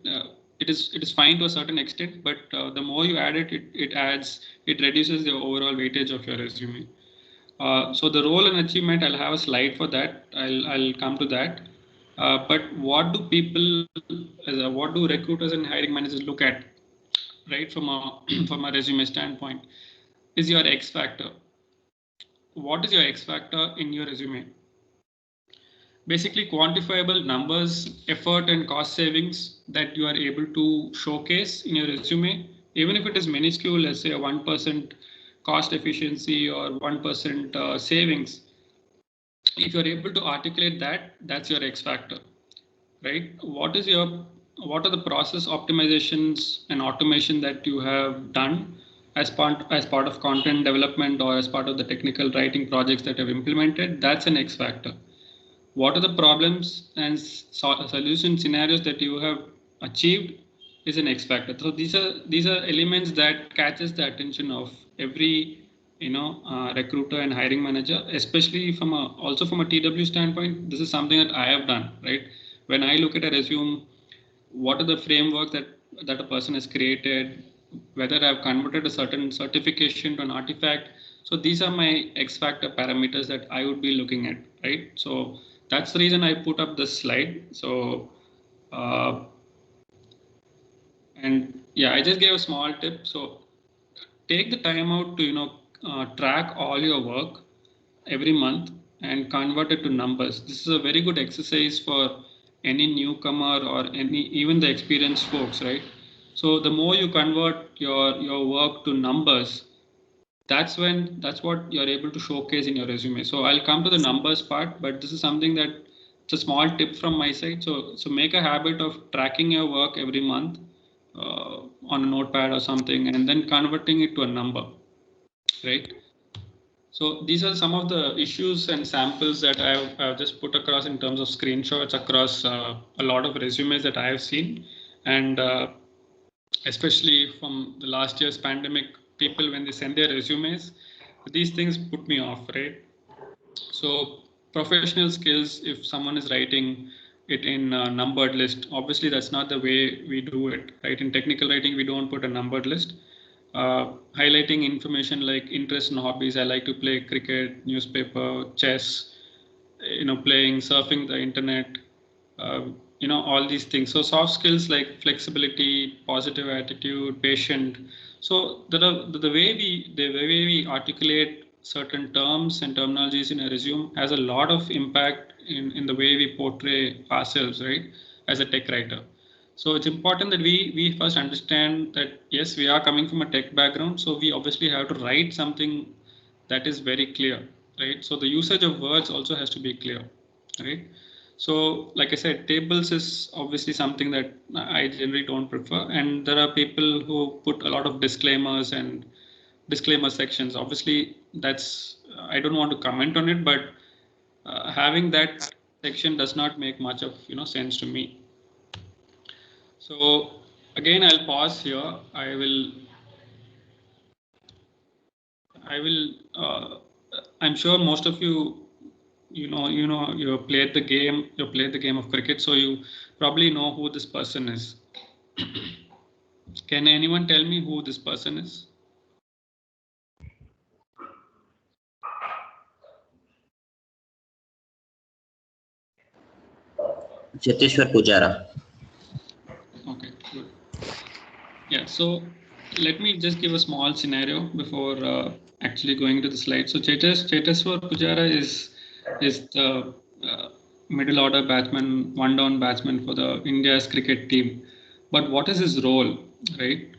it is fine to a certain extent, but the more you add it reduces the overall weightage of your resume. So the role and achievement, I'll have a slide for that. I'll come to that. But what do people, what do recruiters and hiring managers look at, right, from a from a resume standpoint, is your X factor. What is your X factor in your resume? Basically, quantifiable numbers, effort, and cost savings that you are able to showcase in your resume, even if it is minuscule, let's say a 1% cost efficiency or 1% savings. if you're able to articulate that, that's your X factor, right? What are the process optimizations and automation that you have done as part of content development or as part of the technical writing projects that have implemented? That's an X factor. What are the problems and solution scenarios that you have achieved is an X factor. So these are elements that catches the attention of every recruiter and hiring manager, especially also from a TW standpoint. This is something that I have done, right? When I look at a resume, what are the frameworks that a person has created, whether I've converted a certain certification to an artifact. So these are my X factor parameters that I would be looking at, right? So that's the reason I put up this slide. So and yeah, I just gave a small tip. So take the time out to track all your work every month and convert it to numbers. This is a very good exercise for any newcomer or even the experienced folks, right? So the more you convert your work to numbers, that's what you're able to showcase in your resume. So I'll come to the numbers part, but this is something that it's a small tip from my side. So make a habit of tracking your work every month on a notepad or something, and then converting it to a number, right? So these are some of the issues and samples that I've just put across in terms of screenshots across a lot of resumes that I have seen, and especially from the last year's pandemic, people when they send their resumes, these things put me off, right? So professional skills, if someone is writing it in a numbered list, obviously that's not the way we do it, right? In technical writing, we don't put a numbered list. Highlighting information like interests and hobbies. I like to play cricket, newspaper, chess, playing, surfing the internet, all these things. So soft skills like flexibility, positive attitude, patient. So the way we articulate certain terms and terminologies in a resume has a lot of impact in the way we portray ourselves, right, as a tech writer. So it's important that we first understand that, yes, we are coming from a tech background, so we obviously have to write something that is very clear, right? So the usage of words also has to be clear, right? So like I said, tables is obviously something that I generally don't prefer, and there are people who put a lot of disclaimers and disclaimer sections. Obviously, I don't want to comment on it, but having that section does not make much of sense to me. So again, I'll pause here. I will. I'm sure most of you, you played the game. You played the game of cricket, so you probably know who this person is. Can anyone tell me who this person is? Cheteshwar Pujara. Okay, good. Yeah, so let me just give a small scenario before actually going to the slide. So Cheteshwar Pujara is the middle order batsman, one down batsman for the India's cricket team. But what is his role, right?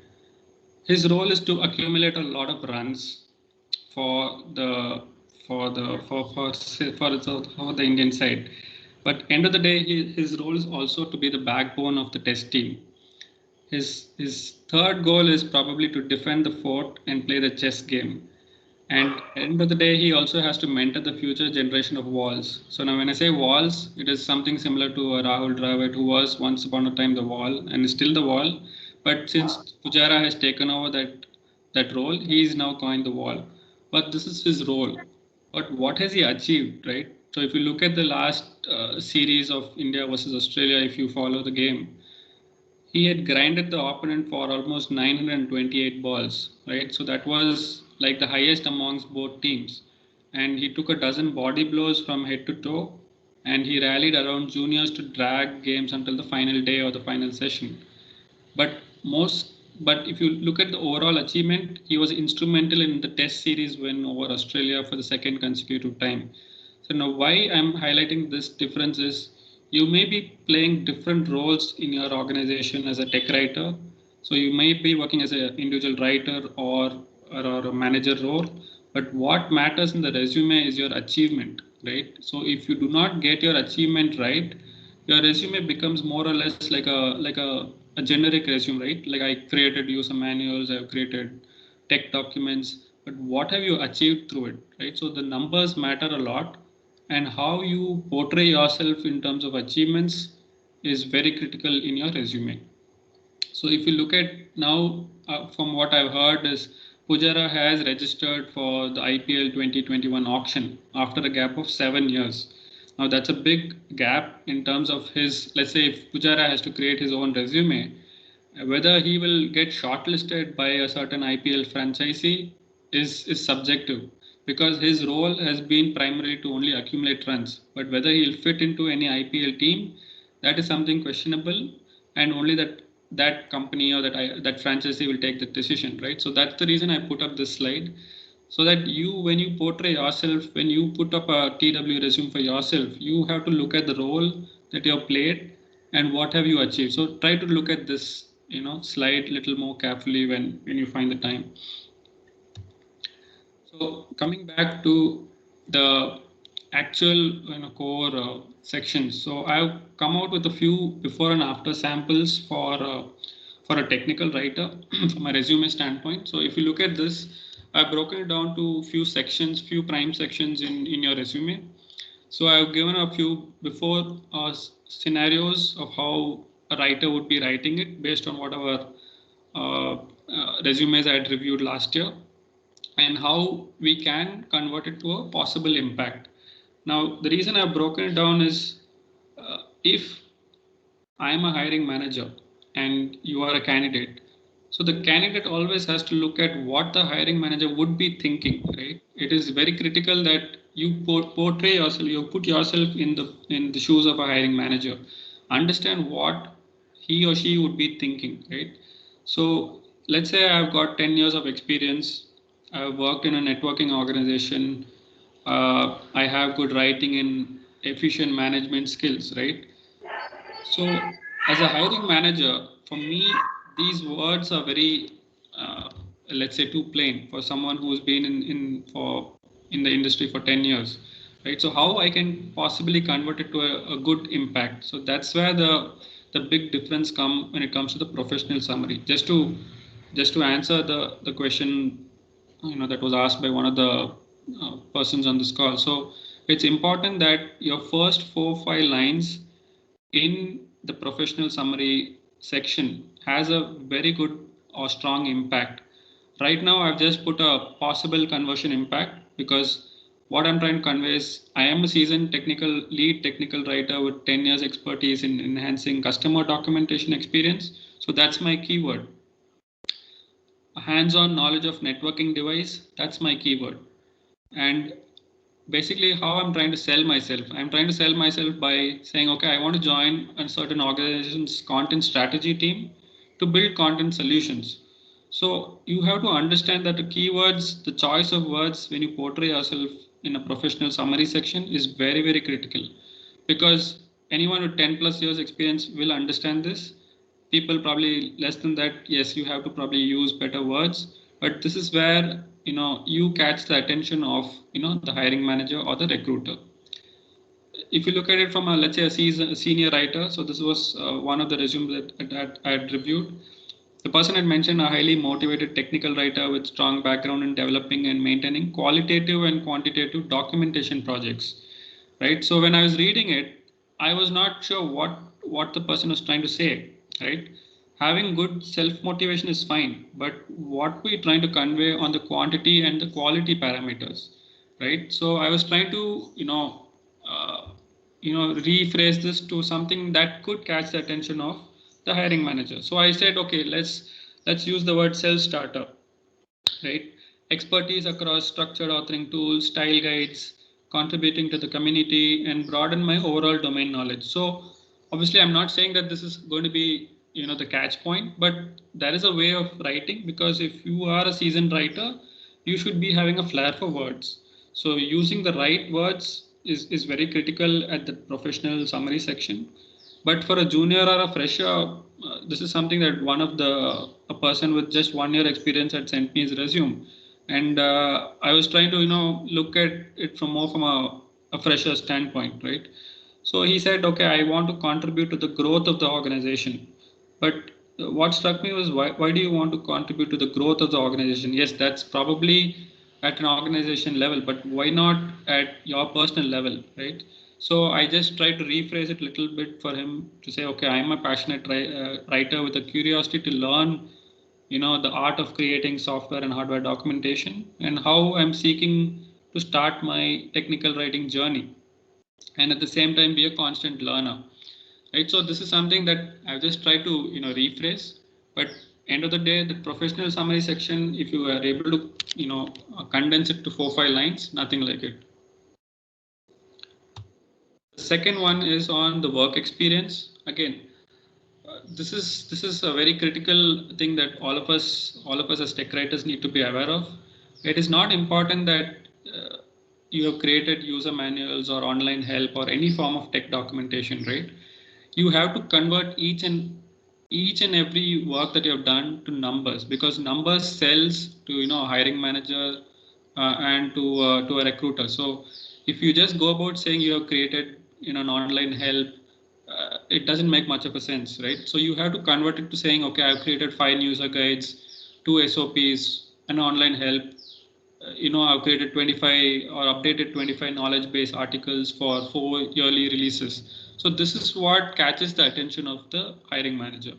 His role is to accumulate a lot of runs for the Indian side. But end of the day, his role is also to be the backbone of the test team. His third goal is probably to defend the fort and play the chess game. And at the end of the day, he also has to mentor the future generation of Walls. So now when I say Walls, it is something similar to Rahul Dravid, who was once upon a time the Wall and is still the Wall. But since Pujara has taken over that role, he is now coined the Wall. But this is his role. But what has he achieved, right? So if you look at the last series of India versus Australia, if you follow the game, he had grinded the opponent for almost 928 balls, right? So that was like the highest amongst both teams. And he took a dozen body blows from head to toe, and he rallied around juniors to drag games until the final day or the final session. But if you look at the overall achievement, he was instrumental in the test series win over Australia for the second consecutive time. So now why I'm highlighting this difference is you may be playing different roles in your organization as a tech writer. So you may be working as an individual writer or a manager role, But what matters in the resume is your achievement, right? So if you do not get your achievement right, your resume becomes more or less like a generic resume, right? Like I created user manuals, I've created tech documents, but what have you achieved through it, right? So the numbers matter a lot, and how you portray yourself in terms of achievements is very critical in your resume. So if you look at now, from what I've heard is Pujara has registered for the IPL 2021 auction after a gap of 7 years. Now that's a big gap in terms of his, let's say if Pujara has to create his own resume, whether he will get shortlisted by a certain IPL franchisee is subjective, because his role has been primarily to only accumulate runs. But whether he'll fit into any IPL team, that is something questionable, and only that company or that franchisee will take the decision, right? So that's the reason I put up this slide, so that when you portray yourself, when you put up a TW resume for yourself, you have to look at the role that you have played and what have you achieved. So try to look at this slide a little more carefully when you find the time. So coming back to the actual core sections. So I've come out with a few before and after samples for a technical writer from a resume standpoint. So if you look at this, I've broken it down to few sections, few prime sections in your resume. So I've given a few before scenarios of how a writer would be writing it based on whatever resumes I had reviewed last year, and how we can convert it to a possible impact. Now, the reason I've broken it down is if I am a hiring manager and you are a candidate, so the candidate always has to look at what the hiring manager would be thinking, right? It is very critical that you portray yourself, you put yourself in the shoes of a hiring manager, understand what he or she would be thinking, right? So let's say I've got 10 years of experience. I've worked in a networking organization. I have good writing and efficient management skills, right? So as a hiring manager, for me, these words are very, let's say, too plain for someone who's been in the industry for 10 years, right? So how I can possibly convert it to a good impact? So that's where the big difference come when it comes to the professional summary. Just to answer the question, that was asked by one of the persons on this call. So it's important that your first 4-5 lines in the professional summary section has a very good or strong impact. Right now, I've just put a possible conversion impact, because what I'm trying to convey is I am a seasoned lead technical writer with 10 years expertise in enhancing customer documentation experience. So that's my keyword. Hands-on knowledge of networking device, that's my keyword. And basically how I'm trying to sell myself. I'm trying to sell myself by saying, okay, I want to join a certain organization's content strategy team to build content solutions. So you have to understand that the keywords, the choice of words when you portray yourself in a professional summary section is very, very critical, because anyone with 10 plus years experience will understand this. People probably less than that, yes, you have to probably use better words, but this is where you catch the attention of the hiring manager or the recruiter. If you look at it from let's say a senior writer, so this was one of the resumes that I had reviewed. The person had mentioned a highly motivated technical writer with strong background in developing and maintaining qualitative and quantitative documentation projects, right? So when I was reading it, I was not sure what the person was trying to say, right? Having good self-motivation is fine, but what we're trying to convey on the quantity and the quality parameters, right? So I was trying to, rephrase this to something that could catch the attention of the hiring manager. So I said, okay, let's use the word self-starter, right? Expertise across structured authoring tools, style guides, contributing to the community, and broaden my overall domain knowledge. So obviously I'm not saying that this is going to be the catch point, but there is a way of writing, because if you are a seasoned writer, you should be having a flair for words. So using the right words is very critical at the professional summary section. But for a junior or a fresher, this is something that a person with just 1 year experience had sent me his resume. And I was trying to, look at it from more from a fresher standpoint, right? So he said, okay, I want to contribute to the growth of the organization. But what struck me was, why do you want to contribute to the growth of the organization? Yes, that's probably at an organization level, but why not at your personal level, right? So I just tried to rephrase it a little bit for him to say, okay, I'm a passionate writer with a curiosity to learn, the art of creating software and hardware documentation, and how I'm seeking to start my technical writing journey, and at the same time be a constant learner, right? So this is something that I've just tried to rephrase. But end of the day, the professional summary section, if you are able to condense it to 4-5 lines, nothing like it. The second one is on the work experience. Again, this is a very critical thing that all of us as tech writers need to be aware of. It is not important that you have created user manuals or online help or any form of tech documentation, right? You have to convert each and every work that you have done to numbers, because numbers sells to a hiring manager and to a recruiter. So if you just go about saying you have created an online help, it doesn't make much of a sense, right? So you have to convert it to saying, okay, I've created 5 user guides, 2 SOPs, an online help. I've created 25 or updated 25 knowledge base articles for 4 yearly releases. So this is what catches the attention of the hiring manager.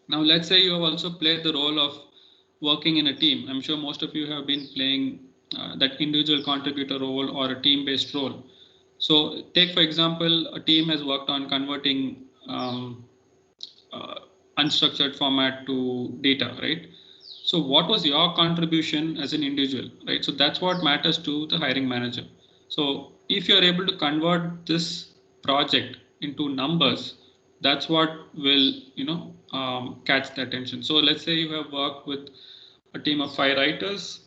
Now, let's say you have also played the role of working in a team. I'm sure most of you have been playing that individual contributor role or a team-based role. So take, for example, a team has worked on converting unstructured format to data, right? So what was your contribution as an individual, right? So that's what matters to the hiring manager. So if you're able to convert this project into numbers, that's what will, catch the attention. So let's say you have worked with a team of 5 writers.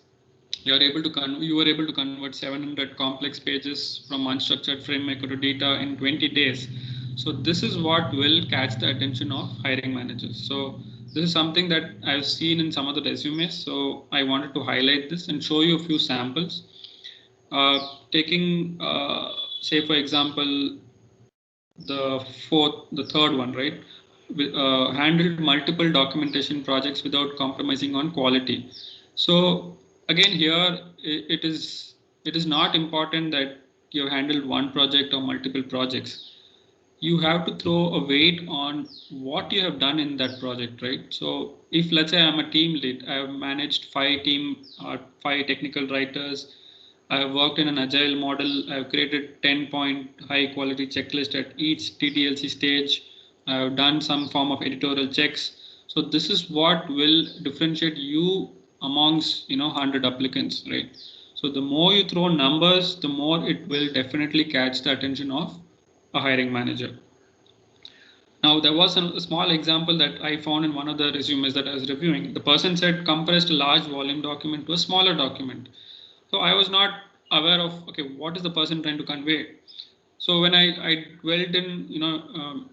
You were able to convert 700 complex pages from unstructured FrameMaker to data in 20 days. So this is what will catch the attention of hiring managers. So this is something that I've seen in some of the resumes. So I wanted to highlight this and show you a few samples. Taking, say, for example, the third one, right? Handled multiple documentation projects without compromising on quality. So again, here it is not important that you have handled one project or multiple projects. You have to throw a weight on what you have done in that project, right? So if, let's say, I'm a team lead, I have managed 5 technical writers. I have worked in an agile model. I have created 10-point high quality checklist at each TDLC stage. I have done some form of editorial checks. So this is what will differentiate you amongst 100 applicants, right? So the more you throw numbers, the more it will definitely catch the attention of a hiring manager. Now, there was a small example that I found in one of the resumes that I was reviewing. The person said compressed a large volume document to a smaller document. So I was not aware of, okay, what is the person trying to convey? So when I dwelled in,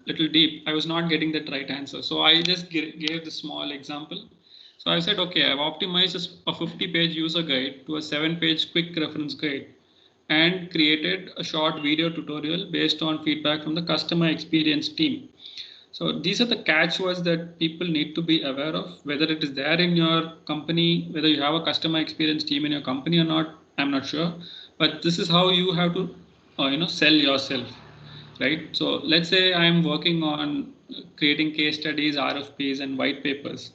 little deep, I was not getting that right answer. So I just gave the small example. So I said, okay, I've optimized a 50-page user guide to a 7-page quick reference guide and created a short video tutorial based on feedback from the customer experience team. So these are the catchwords that people need to be aware of, whether it is there in your company, whether you have a customer experience team in your company or not, I'm not sure. But this is how you have to, sell yourself, right? So let's say I'm working on creating case studies, RFPs, and white papers.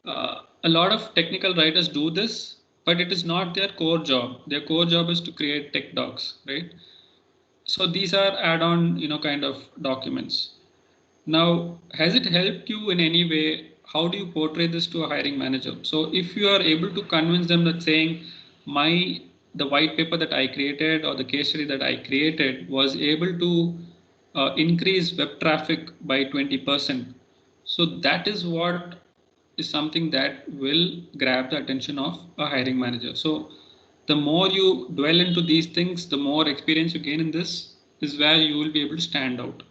A lot of technical writers do this, but it is not their core job. Their core job is to create tech docs, right? So these are add-on, kind of documents. Now, has it helped you in any way? How do you portray this to a hiring manager? So if you are able to convince them that saying the white paper that I created or the case study that I created was able to increase web traffic by 20%. So that is what is something that will grab the attention of a hiring manager. So the more you dwell into these things, the more experience you gain in this is where you will be able to stand out.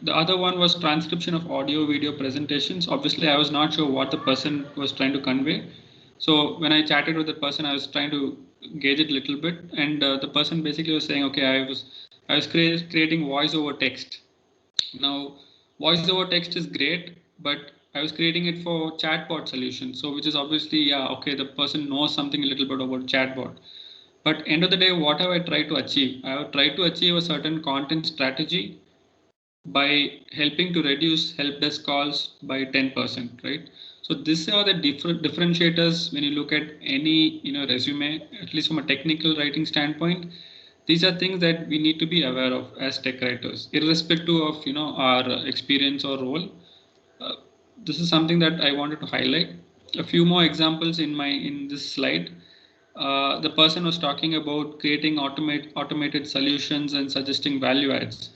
The other one was transcription of audio video presentations. Obviously, I was not sure what the person was trying to convey. So when I chatted with the person, I was trying to gauge it a little bit, and the person basically was saying, okay, I was creating voice over text. Now, voice over text is great, but I was creating it for chatbot solution. So which is obviously, yeah, okay, the person knows something a little bit about chatbot. But end of the day, what have I tried to achieve? I have tried to achieve a certain content strategy by helping to reduce help desk calls by 10%, right? So these are the differentiators when you look at any resume, at least from a technical writing standpoint. These are things that we need to be aware of as tech writers, irrespective of our experience or role. This is something that I wanted to highlight. A few more examples in this slide. The person was talking about creating automated solutions and suggesting value adds.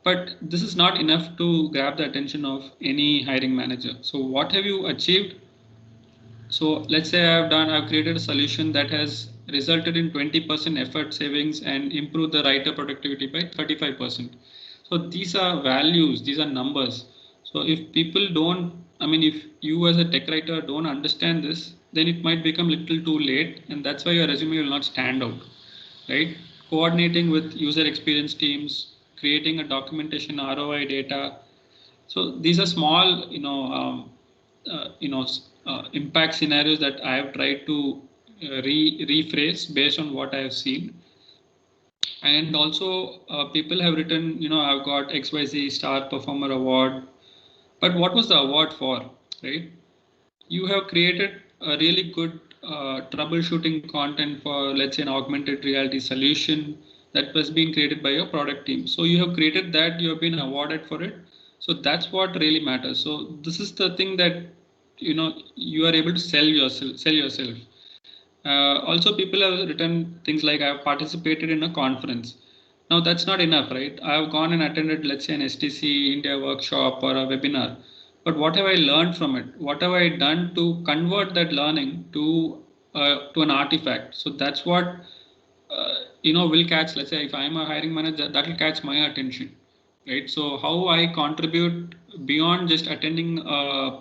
But this is not enough to grab the attention of any hiring manager. So what have you achieved? So let's say I've created a solution that has resulted in 20% effort savings and improved the writer productivity by 35%. So these are values, these are numbers. So if people don't, if you as a tech writer don't understand this, then it might become little too late, and that's why your resume will not stand out, right? Coordinating with user experience teams, creating a documentation ROI data. So these are small, impact scenarios that I have tried to rephrase based on what I have seen. And also people have written, I've got XYZ Star Performer Award. But what was the award for, right? You have created a really good troubleshooting content for, let's say, an augmented reality solution that was being created by your product team. So you have created that, you have been awarded for it. So that's what really matters. So this is the thing that you are able to sell yourself. Also, people have written things like, I have participated in a conference. Now that's not enough, right? I have gone and attended, let's say, an STC India workshop or a webinar. But what have I learned from it? What have I done to convert that learning to an artifact? So that's what will catch. Let's say if I'm a hiring manager, that will catch my attention, right? So how I contribute beyond just attending a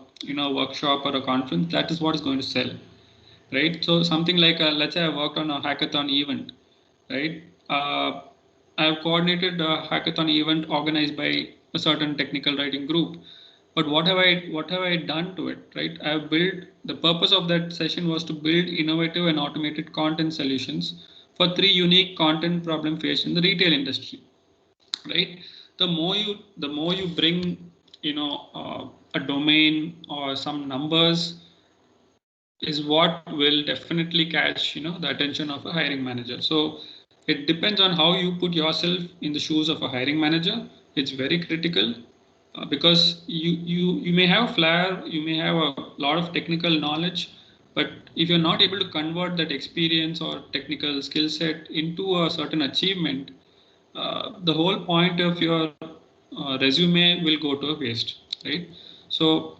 workshop or a conference, that is what is going to sell, right? So something like let's say I worked on a hackathon event, right? I have coordinated a hackathon event organized by a certain technical writing group. But what have I done to it, right? I have built, the purpose of that session was to build innovative and automated content solutions for 3 unique content problem faced in the retail industry, right? The more you bring, a domain or some numbers is what will definitely catch, the attention of a hiring manager. So it depends on how you put yourself in the shoes of a hiring manager. It's very critical. Because you may have flair, you may have a lot of technical knowledge, but if you're not able to convert that experience or technical skill set into a certain achievement, the whole point of your resume will go to a waste, right? So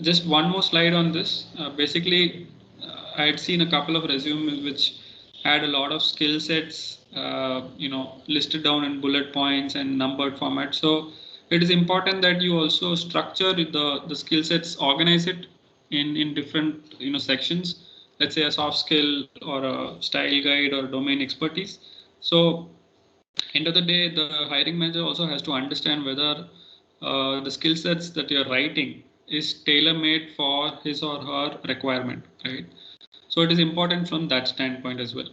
just one more slide on this. Basically, I had seen a couple of resumes which had a lot of skill sets, listed down in bullet points and numbered format. So it is important that you also structure the skill sets, organize it in different sections. Let's say a soft skill or a style guide or domain expertise. So end of the day, the hiring manager also has to understand whether the skill sets that you're writing is tailor-made for his or her requirement, right? So it is important from that standpoint as well.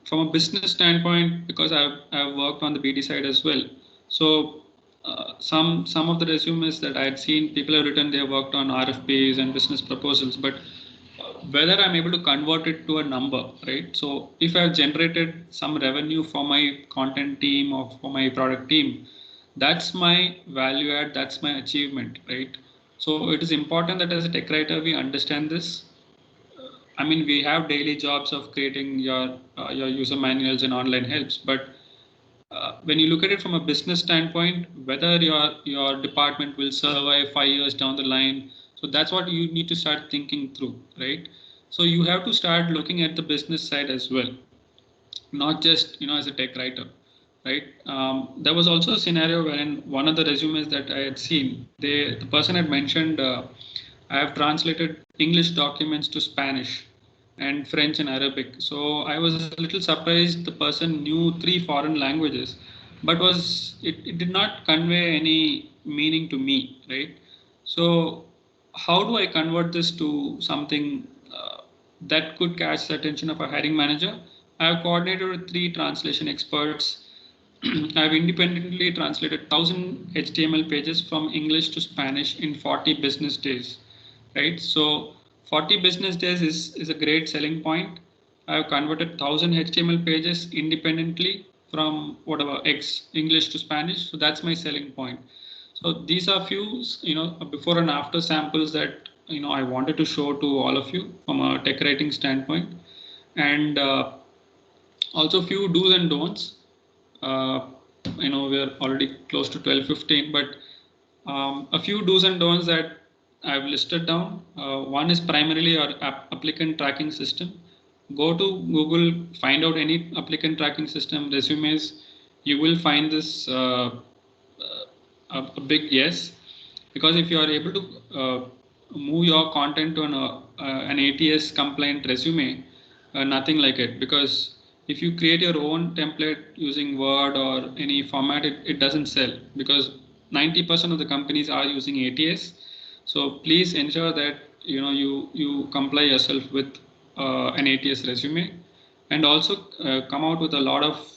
From a business standpoint, because I've worked on the BD side as well. So some of the resumes that I had seen, people have written they have worked on RFPs and business proposals, but whether I'm able to convert it to a number, right? So if I've generated some revenue for my content team or for my product team, that's my value add, that's my achievement, right? So it is important that as a tech writer, we understand this. We have daily jobs of creating your user manuals and online helps, but when you look at it from a business standpoint, whether your department will survive 5 years down the line, so that's what you need to start thinking through, right? So you have to start looking at the business side as well, not just as a tech writer. right? There was also a scenario wherein one of the resumes that I had seen, the person had mentioned, I have translated English documents to Spanish and French and Arabic. So I was a little surprised the person knew 3 foreign languages, but it did not convey any meaning to me, right? So how do I convert this to something that could catch the attention of a hiring manager? I have coordinated with 3 translation experts. I have independently translated 1,000 HTML pages from English to Spanish in 40 business days, right? So 40 business days is a great selling point. I have converted 1,000 HTML pages independently from whatever X English to Spanish. So that's my selling point. So these are few, before and after samples that, I wanted to show to all of you from a tech writing standpoint. And also few do's and don'ts. We're already close to 12:15, but a few do's and don'ts that I've listed down. One is primarily our applicant tracking system. Go to Google, find out any applicant tracking system resumes. You will find this a big yes, because if you are able to move your content to an ATS compliant resume, nothing like it. Because if you create your own template using Word or any format, it doesn't sell, because 90% of the companies are using ATS. So please ensure that you comply yourself with an ATS resume, and also come out with a lot of,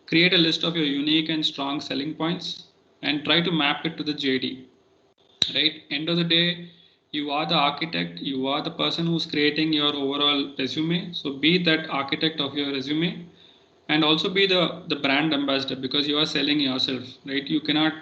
create a list of your unique and strong selling points and try to map it to the JD, right? End of the day, you are the architect, you are the person who's creating your overall resume. So be that architect of your resume, and also be the brand ambassador, because you are selling yourself, right? You cannot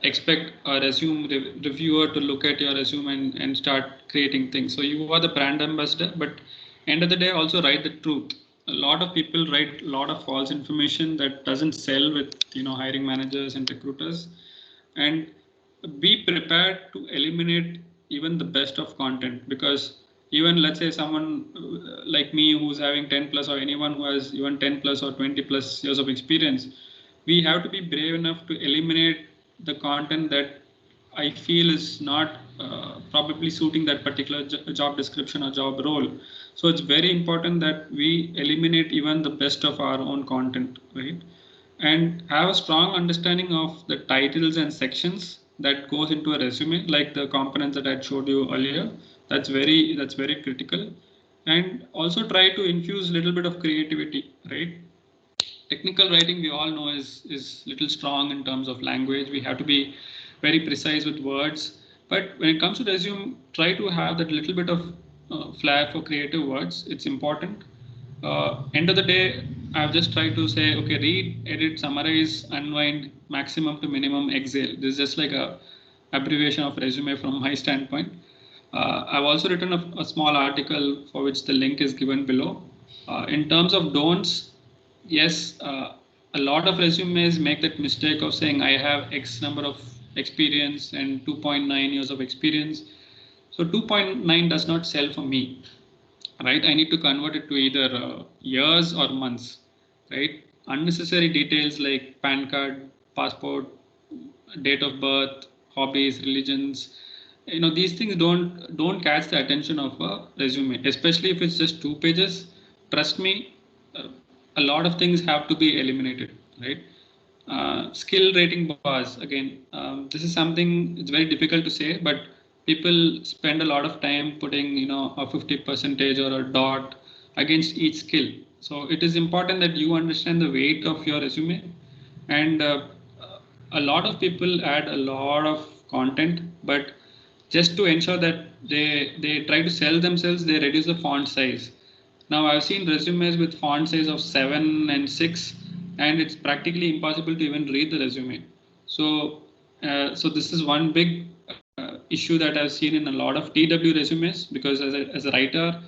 expect a resume reviewer to look at your resume and start creating things. So you are the brand ambassador, but end of the day, also write the truth. A lot of people write a lot of false information that doesn't sell with hiring managers and recruiters. And be prepared to eliminate even the best of content, because even let's say someone like me who's having 10 plus, or anyone who has even 10 plus or 20 plus years of experience, we have to be brave enough to eliminate the content that I feel is not probably suiting that particular job description or job role. So it's very important that we eliminate even the best of our own content, right? And have a strong understanding of the titles and sections that goes into a resume, like the components that I showed you earlier. That's very critical. And also try to infuse a little bit of creativity, right? Technical writing, we all know, is little strong in terms of language. We have to be very precise with words. But when it comes to resume, try to have that little bit of flair for creative words. It's important. End of the day, I've just tried to say, okay, read, edit, summarize, unwind, maximum to minimum, exhale. This is just like a abbreviation of resume from my standpoint. I've also written a small article for which the link is given below. In terms of don'ts, yes, a lot of resumes make that mistake of saying I have X number of experience and 2.9 years of experience. So 2.9 does not sell for me, right? I need to convert it to either years or months, right? Unnecessary details like PAN card, passport, date of birth, hobbies, religions, these things don't catch the attention of a resume, especially if it's just 2 pages. Trust me, a lot of things have to be eliminated, right? Skill rating bars, again, this is something, it's very difficult to say, but people spend a lot of time putting a 50% or a dot against each skill. So it is important that you understand the weight of your resume. And a lot of people add a lot of content, but just to ensure that they try to sell themselves, they reduce the font size. Now I've seen resumes with font size of 7 and 6, and it's practically impossible to even read the resume. So this is one big issue that I've seen in a lot of TW resumes, because as a writer,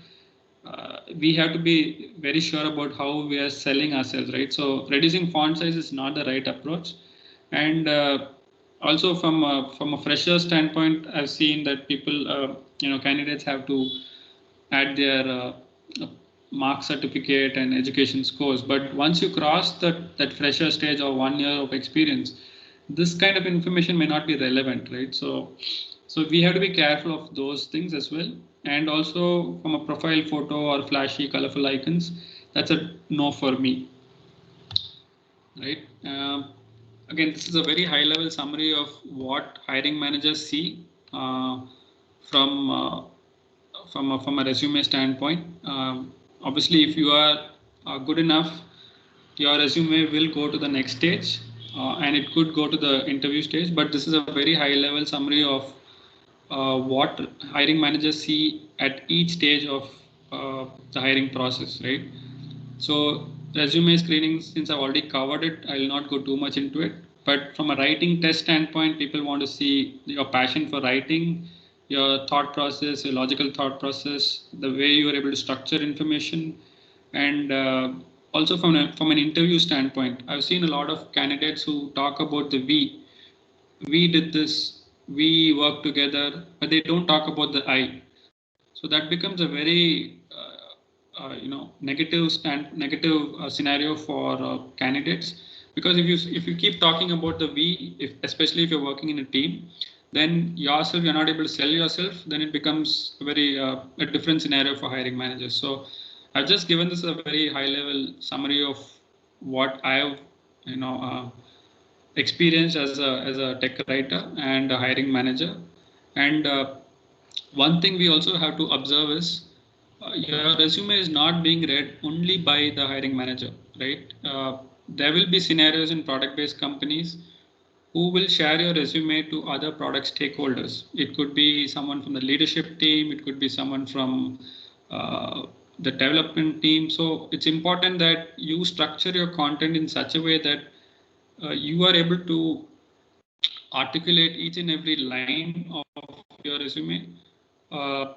we have to be very sure about how we are selling ourselves, right? So reducing font size is not the right approach. And also from a fresher standpoint, I've seen that people, candidates have to add their mark certificate and education scores. But once you cross that fresher stage or 1 year of experience, this kind of information may not be relevant, right? So we have to be careful of those things as well. And also from a profile photo or flashy, colorful icons, that's a no for me, right? Again, this is a very high level summary of what hiring managers see from a resume standpoint. Obviously, if you are good enough, your resume will go to the next stage, and it could go to the interview stage. But this is a very high level summary of what hiring managers see at each stage of the hiring process, right? So resume screening, since I've already covered it, I will not go too much into it. But from a writing test standpoint, people want to see your passion for writing, your thought process, your logical thought process, the way you are able to structure information, and also from an interview standpoint, I've seen a lot of candidates who talk about the we did this, we work together, but they don't talk about the I. So that becomes a very negative scenario for candidates, because if you keep talking about the we, especially if you're working in a team, then yourself you're not able to sell yourself, then it becomes a different scenario for hiring managers. So I've just given this a very high level summary of what I've experienced as a tech writer and a hiring manager. And one thing we also have to observe is your resume is not being read only by the hiring manager, right? There will be scenarios in product-based companies who will share your resume to other product stakeholders. It could be someone from the leadership team, it could be someone from the development team. So it's important that you structure your content in such a way that you are able to articulate each and every line of your resume, uh,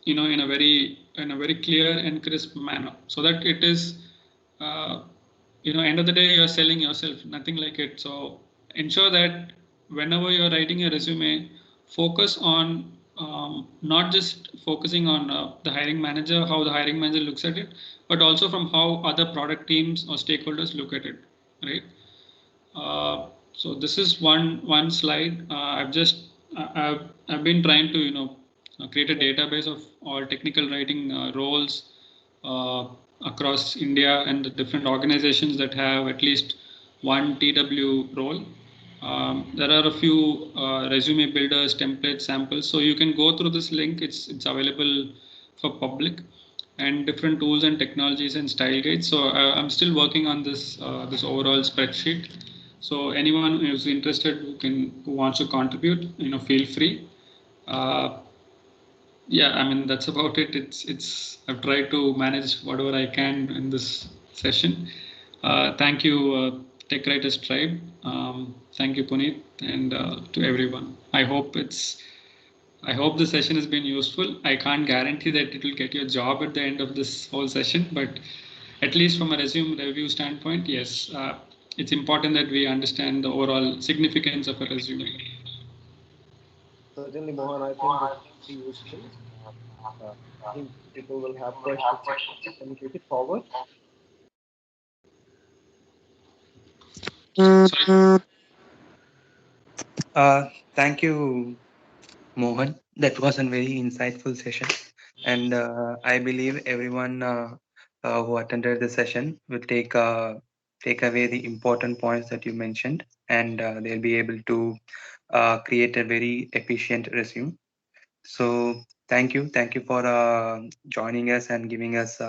in a very clear and crisp manner, so that it is, end of the day, you're selling yourself, nothing like it. So ensure that whenever you're writing a resume, focus on not just focusing on the hiring manager, how the hiring manager looks at it, but also from how other product teams or stakeholders look at it, right? So this is one slide. I've been trying to create a database of all technical writing roles across India and the different organizations that have at least one TW role. There are a few resume builders, template samples. So you can go through this link. It's available for public, and different tools and technologies and style guides. So I'm still working on this overall spreadsheet. So anyone who's interested, who wants to contribute, feel free. Yeah, I mean, that's about it. I've tried to manage whatever I can in this session. Thank you, Tech Writers Tribe. Thank you, Puneet, and to everyone. I hope the session has been useful. I can't guarantee that it will get you a job at the end of this whole session, but at least from a resume review standpoint, yes, it's important that we understand the overall significance of a resume. Certainly, Mohan, I think this will be useful. I think people will have questions. Can you take it forward? Thank you, Mohan. That was a very insightful session. And I believe everyone who attended the session will take away the important points that you mentioned, and they'll be able to create a very efficient resume. So thank you for joining us and giving us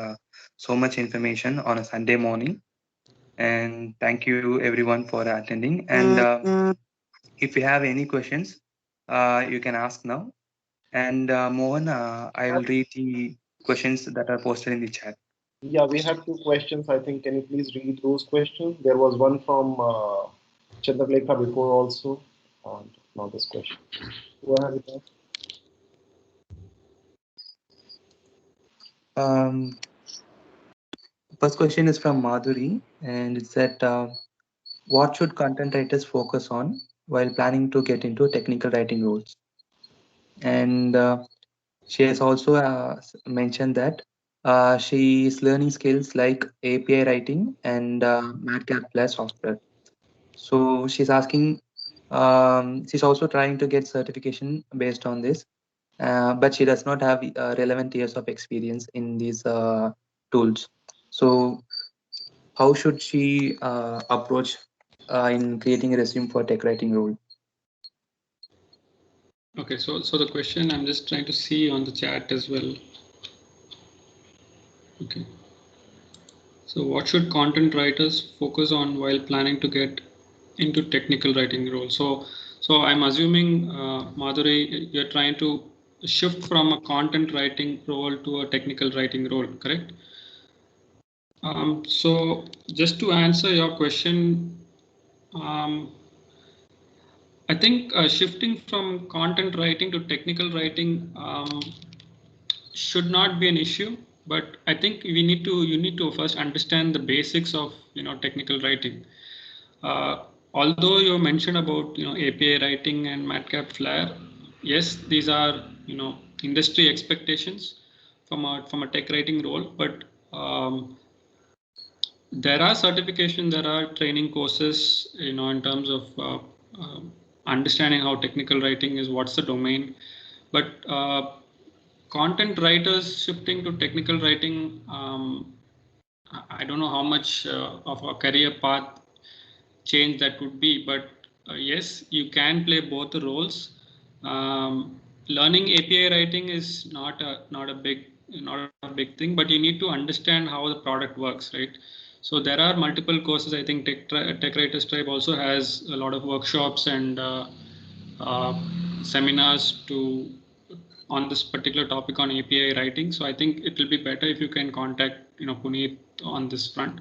so much information on a Sunday morning. And thank you everyone for attending. And if you have any questions, you can ask now. And Mohan, I will read the questions that are posted in the chat. Yeah, we have two questions. I think, can you please read those questions? There was one from Chandralekha before also. And now this question. Go ahead with that. First question is from Madhuri, and it said, what should content writers focus on while planning to get into technical writing roles? And she has also mentioned that She is learning skills like API writing and MATLAB software. So she's asking, she's also trying to get certification based on this, but she does not have relevant years of experience in these tools. So how should she approach in creating a resume for tech writing role? Okay, so the question I'm just trying to see on the chat as well. Okay. So what should content writers focus on while planning to get into technical writing role? So I'm assuming, Madhuri, you're trying to shift from a content writing role to a technical writing role, correct? So just to answer your question, I think shifting from content writing to technical writing should not be an issue, but I think you need to first understand the basics of technical writing. Although you mentioned about API writing and MATLAB Flare, yes, these are industry expectations from a tech writing role, but there are certifications, there are training courses, in terms of understanding how technical writing is, what's the domain, but content writers shifting to technical writing, I don't know how much of a career path change that would be, but yes, you can play both the roles. Learning API writing is not a big thing, but you need to understand how the product works, right? So there are multiple courses. I think Tech Writers Tribe also has a lot of workshops and seminars on this particular topic on API writing. So I think it will be better if you can contact Puneet on this front.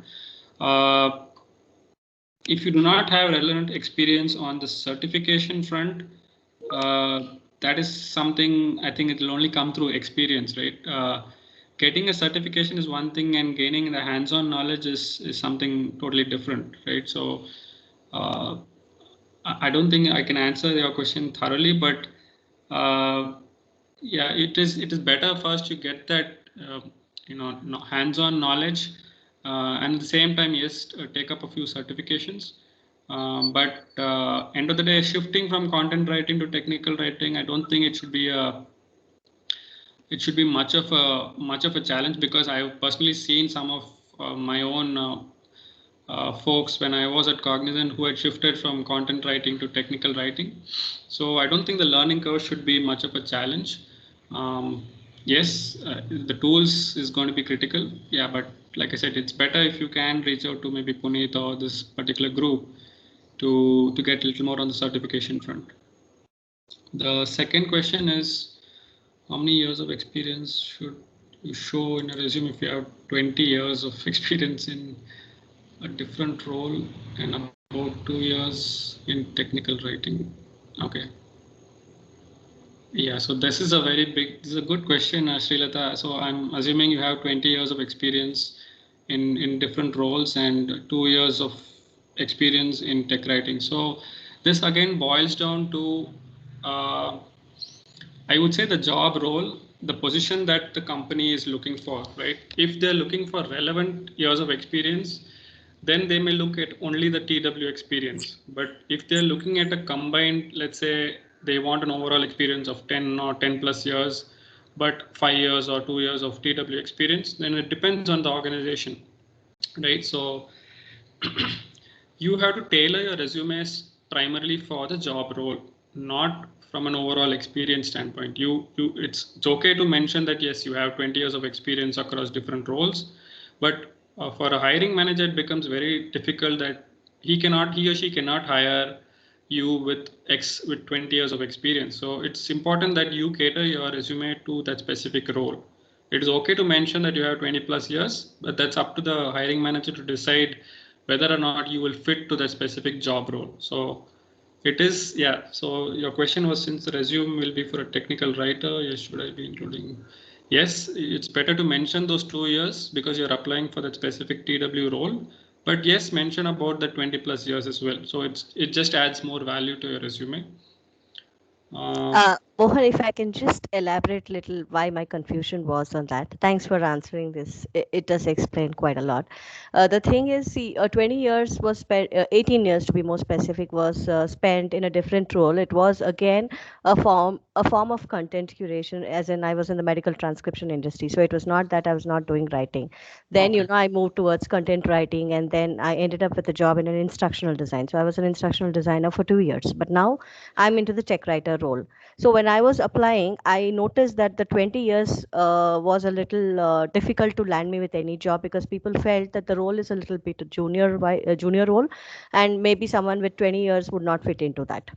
If you do not have relevant experience on the certification front, that is something I think it will only come through experience, right? Getting a certification is one thing, and gaining the hands-on knowledge is something totally different, right? So I don't think I can answer your question thoroughly, but yeah, it is better first you get that hands-on knowledge, and at the same time, yes, take up a few certifications. But end of the day, shifting from content writing to technical writing, I don't think it should be much of a challenge, because I've personally seen some of my own folks when I was at Cognizant who had shifted from content writing to technical writing. So I don't think the learning curve should be much of a challenge. Yes, the tools is going to be critical. Yeah, but like I said, it's better if you can reach out to maybe Puneet or this particular group to get a little more on the certification front. The second question is, how many years of experience should you show in a resume if you have 20 years of experience in a different role and about 2 years in technical writing? Okay. Yeah, so this is a good question, Srilata. So I'm assuming you have 20 years of experience in different roles and 2 years of experience in tech writing. So this again boils down to, I would say, the job role, the position that the company is looking for, right? If they're looking for relevant years of experience, then they may look at only the TW experience. But if they're looking at a combined, let's say they want an overall experience of 10 or 10 plus years, but 5 years or 2 years of TW experience, then it depends on the organization, right? So you have to tailor your resumes primarily for the job role, not from an overall experience standpoint. It's okay to mention that yes, you have 20 years of experience across different roles, but for a hiring manager, it becomes very difficult that he or she cannot hire you with 20 years of experience. So it's important that you cater your resume to that specific role. It is okay to mention that you have 20 plus years, but that's up to the hiring manager to decide whether or not you will fit to that specific job role. So it is, yeah. So your question was, since the resume will be for a technical writer, yes, should I be including? Yes, it's better to mention those 2 years because you're applying for that specific TW role. But yes, mention about the 20 plus years as well. So it just adds more value to your resume. Mohan, if I can just elaborate a little why my confusion was on that. Thanks for answering this. It does explain quite a lot. The thing is, see, 20 years was spent, 18 years to be more specific, was spent in a different role. It was again a form of content curation, as in I was in the medical transcription industry. So it was not that I was not doing writing. Then, Okay. I moved towards content writing, and then I ended up with a job in an instructional design. So I was an instructional designer for 2 years, but now I'm into the tech writer role. So when I was applying, I noticed that the 20 years was a little difficult to land me with any job, because people felt that the role is a little bit junior role, and maybe someone with 20 years would not fit into that.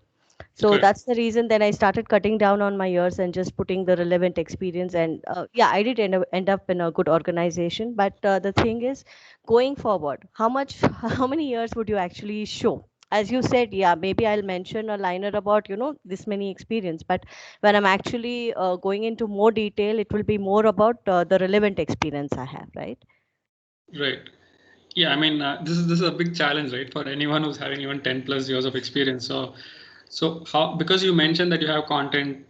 So Correct. that's the reason then I started cutting down on my years and just putting the relevant experience. And yeah, I did end up in a good organization. But the thing is, going forward, how many years would you actually show? As you said, yeah, maybe I'll mention a liner about, this many experience. But when I'm actually going into more detail, it will be more about the relevant experience I have, right? Right. Yeah, I mean, this is a big challenge, right, for anyone who's having even 10 plus years of experience. So how, because you mentioned that you have content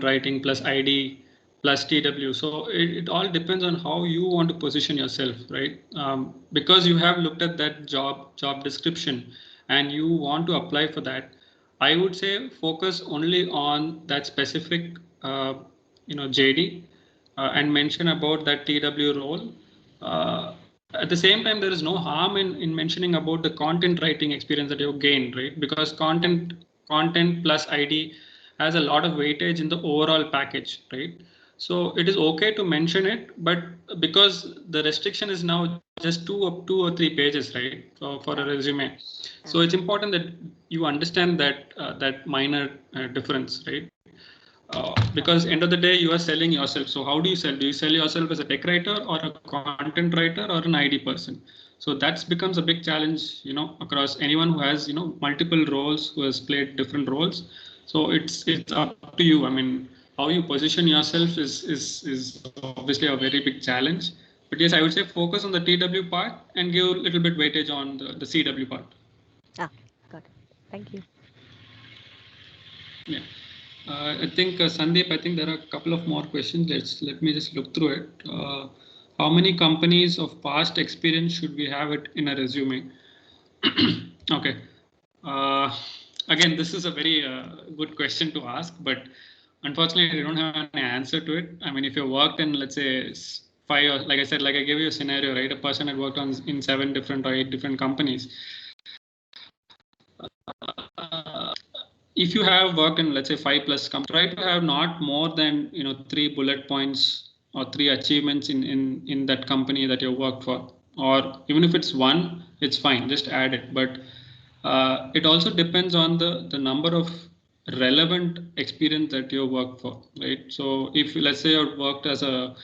writing plus ID plus TW. So it all depends on how you want to position yourself, right? Because you have looked at that job description and you want to apply for that, I would say focus only on that specific, JD, and mention about that TW role. At the same time, there is no harm in mentioning about the content writing experience that you've gained, right? Because content plus ID has a lot of weightage in the overall package, right? So it is okay to mention it, but because the restriction is now just two or three pages, right? So for a resume, so it's important that you understand that minor difference, right? Because end of the day, you are selling yourself. So how do you sell? Do you sell yourself as a tech writer or a content writer or an ID person? So that becomes a big challenge, across anyone who has, multiple roles, who has played different roles. So it's up to you. I mean, how you position yourself is obviously a very big challenge. But yes, I would say focus on the TW part and give a little bit weightage on the CW part. Ah, got it. Thank you. Yeah. I think Sandeep, I think there are a couple of more questions. Let me just look through it. How many companies of past experience should we have it in a resume? Okay. Again, this is a very good question to ask, but unfortunately, I don't have an answer to it. I mean, if you worked in, let's say, five, or like I said, like I gave you a scenario, right? A person had worked in 7 different or 8 different companies. If you have worked in, let's say, 5 plus companies, try to have not more than 3 bullet points or 3 achievements in that company that you worked for, or even if it's one, it's fine, just add it. But it also depends on the number of relevant experience that you worked for, right? So if, let's say, you worked as a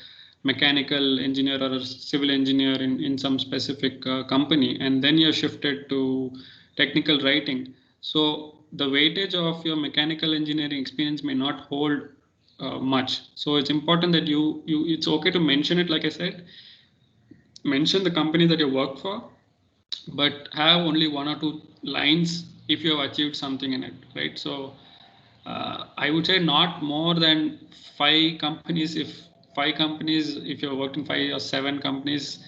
mechanical engineer or a civil engineer in some specific company, and then you're shifted to technical writing, so the weightage of your mechanical engineering experience may not hold much. So it's important that it's okay to mention it, like I said, mention the company that you work for, but have only 1 or 2 lines if you have achieved something in it, right? So I would say not more than 5 companies. If you're working 5 or 7 companies,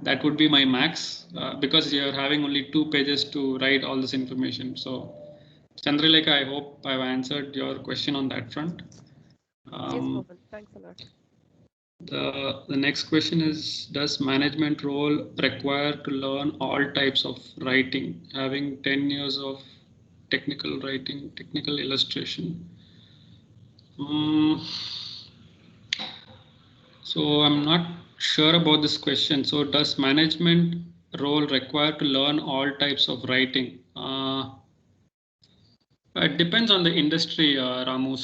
that would be my max, because you're having only 2 pages to write all this information. So Chandralekha, I hope I've answered your question on that front. Yes, Mohan. Thanks a lot. The next question is, does management role require to learn all types of writing, having 10 years of technical writing, technical illustration? So I'm not sure about this question. So does management role require to learn all types of writing? It depends on the industry, Ramu.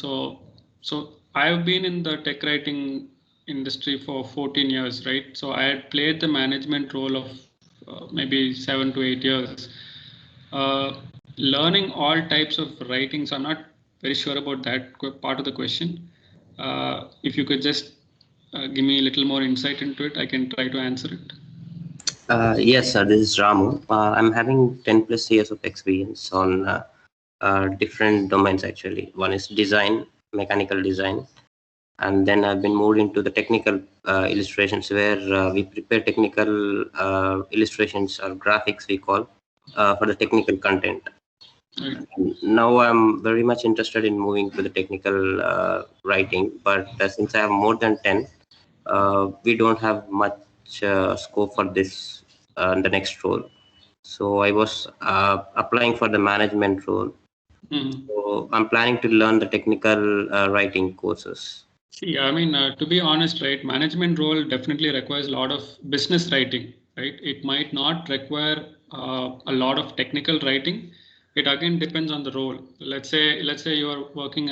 So I've been in the tech writing industry for 14 years, right? So I had played the management role of maybe 7 to 8 years. Learning all types of writing, so I'm not very sure about that part of the question. If you could just give me a little more insight into it, I can try to answer it. Yes, sir, this is Ramu. I'm having 10 plus years of experience on different domains actually. One is design, mechanical design. And then I've been moved into the technical illustrations, where we prepare technical illustrations or graphics, we call, for the technical content. Right. Now I'm very much interested in moving to the technical writing, but since I have more than 10, we don't have much scope for this in the next role. So I was applying for the management role. So I'm planning to learn the technical writing courses. See, I mean, to be honest, right, management role definitely requires a lot of business writing, right? It might not require a lot of technical writing. It again depends on the role. Let's say you are working,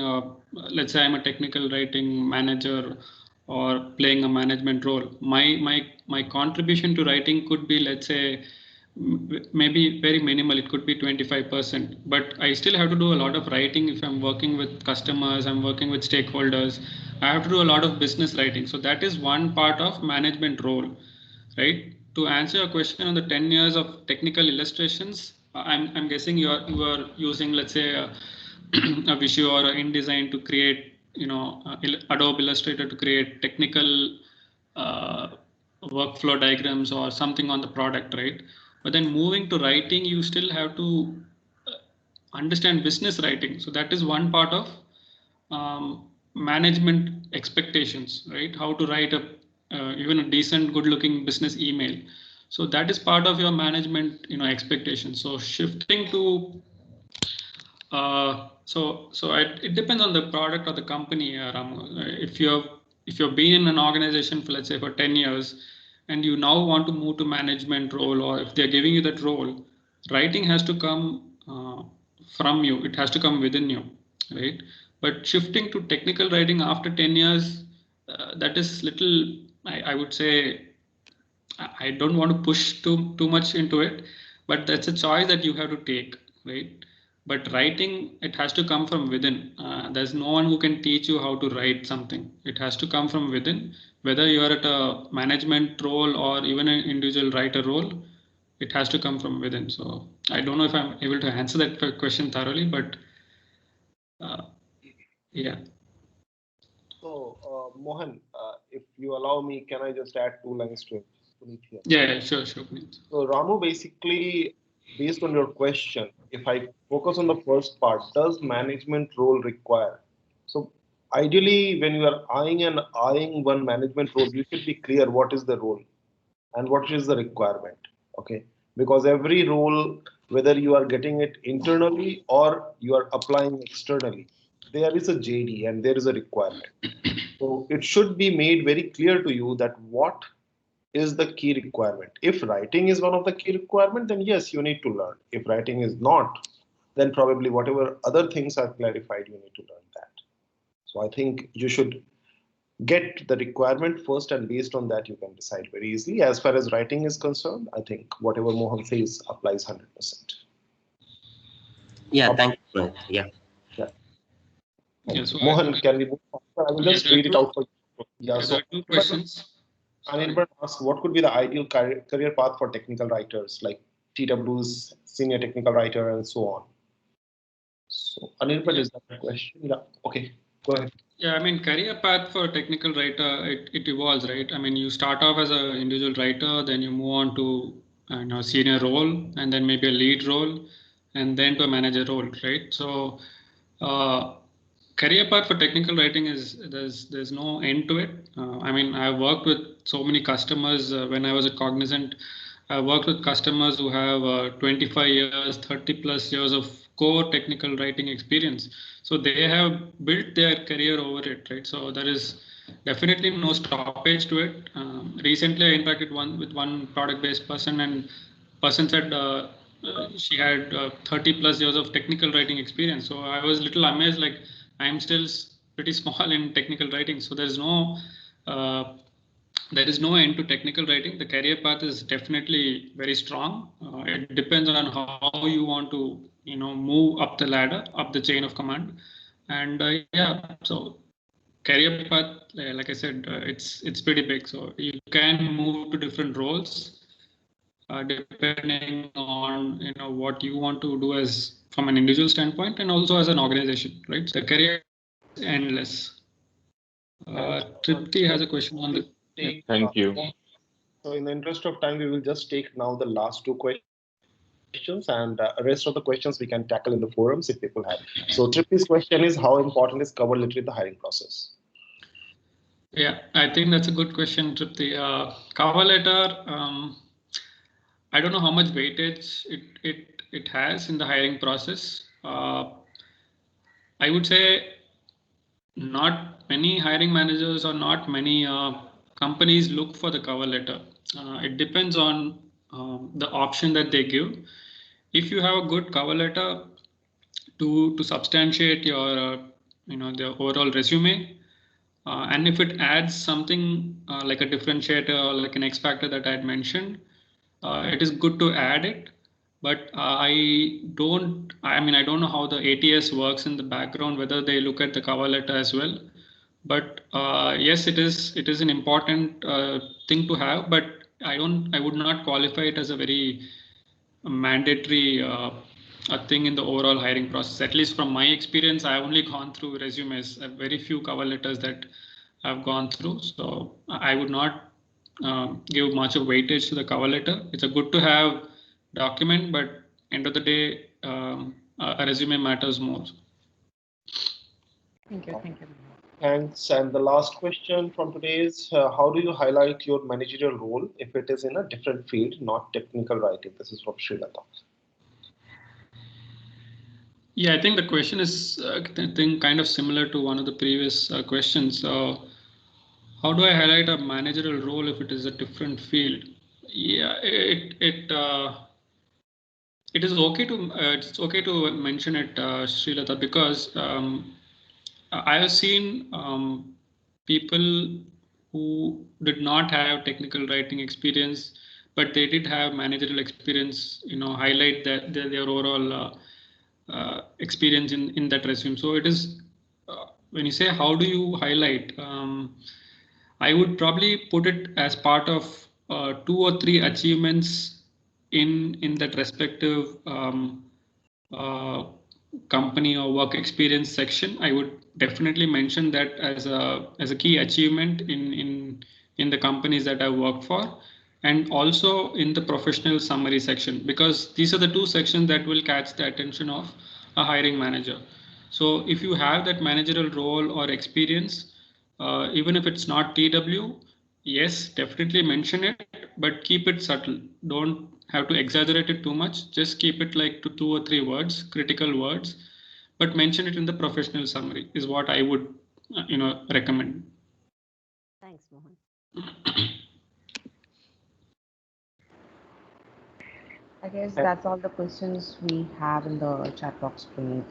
let's say I'm a technical writing manager or playing a management role. My contribution to writing could be, let's say, maybe very minimal. It could be 25%, but I still have to do a lot of writing. If I'm working with customers, I'm working with stakeholders, I have to do a lot of business writing. So that is one part of management role, right? To answer your question on the 10 years of technical illustrations, I'm guessing you are using, let's say, a Visio or an InDesign to create, Adobe Illustrator to create technical workflow diagrams or something on the product, right? But then moving to writing, you still have to understand business writing. So that is one part of management expectations, right? How to write even a decent, good-looking business email. So that is part of your management, expectations. So shifting to it depends on the product or the company, Ramu. If you've been in an organization for, let's say, for 10 years, and you now want to move to management role, or if they're giving you that role, writing has to come from you. It has to come within you, right? But shifting to technical writing after 10 years, that is little, I would say, I don't want to push too much into it, but that's a choice that you have to take, right? But writing, it has to come from within. There's no one who can teach you how to write something. It has to come from within. Whether you're at a management role or even an individual writer role, it has to come from within. So I don't know if I'm able to answer that question thoroughly, but yeah. So, Mohan, if you allow me, can I just add 2 lines to it? Yeah, sure. So, Ramu, basically, based on your question, if I focus on the first part, does management role require? So, ideally, when you are eyeing one management role, you should be clear what is the role and what is the requirement. Okay, because every role, whether you are getting it internally or you are applying externally, there is a JD and there is a requirement. So it should be made very clear to you that what is the key requirement. If writing is one of the key requirements, then yes, you need to learn. If writing is not, then probably whatever other things are clarified, you need to learn that. So I think you should get the requirement first, and based on that, you can decide very easily. As far as writing is concerned, I think whatever Mohan says applies 100%. Yeah, thank you. Yeah. So Mohan, can we move on? I will just read it out for you. Yeah, so 2 questions. Anirban asked, what could be the ideal career path for technical writers, like TW's senior technical writer and so on? So Anirban, is that the question? Yeah, okay, go ahead. Yeah, I mean, career path for technical writer, it evolves, right? I mean, you start off as an individual writer, then you move on to a senior role, and then maybe a lead role, and then to a manager role, right? So career path for technical writing is there's no end to it. I mean, I've worked with so many customers when I was at Cognizant. I worked with customers who have 25 years, 30 plus years of core technical writing experience. So they have built their career over it, right? So there is definitely no stoppage to it. Recently, I interacted with one product-based person, and person said she had 30 plus years of technical writing experience. So I was a little amazed, like I'm still pretty small in technical writing. So there is no end to technical writing. The career path is definitely very strong. It depends on how you want to, move up the ladder, up the chain of command. And so career path, like I said, it's pretty big. So you can move to different roles depending on what you want to do as from an individual standpoint and also as an organization, right? So the career endless. Tripti has a question on the. Thank you. So in the interest of time, we will just take now the last two questions, and rest of the questions we can tackle in the forums if people have. So Tripti's question is, how important is cover letter in the hiring process? Yeah, I think that's a good question, Tripti. Cover letter, I don't know how much weightage it has in the hiring process. I would say not many hiring managers or not many companies look for the cover letter. It depends on the option that they give. If you have a good cover letter to substantiate your the overall resume, and if it adds something like a differentiator or like an X factor that I had mentioned, it is good to add it. But I don't know how the ATS works in the background, whether they look at the cover letter as well. But yes, it is an important thing to have, but I would not qualify it as a very mandatory a thing in the overall hiring process. At least from my experience, I've only gone through resumes, very few cover letters that I've gone through. So I would not give much of weightage to the cover letter. It's a good to have document, but end of the day, a resume matters more. Thank you. Thanks. And the last question from today is, how do you highlight your managerial role if it is in a different field, not technical writing? This is from Srilata. Yeah, I think the question is kind of similar to one of the previous questions. How do I highlight a managerial role if it is a different field? Yeah, it is okay to it's okay to mention it, Srilata, because I have seen people who did not have technical writing experience, but they did have managerial experience. Highlight that their overall experience in that resume. So it is when you say how do you highlight, I would probably put it as part of 2 or 3 achievements in that respective company or work experience section. I would definitely mention that as a key achievement in the companies that I work for, and also in the professional summary section, because these are the 2 sections that will catch the attention of a hiring manager. So if you have that managerial role or experience, even if it's not TW, yes, definitely mention it, but keep it subtle. Don't have to exaggerate it too much. Just keep it like to 2 or 3 words, critical words, but mention it in the professional summary is what I would, recommend. Thanks, Mohan. I guess that's all the questions we have in the chat box, Puneet.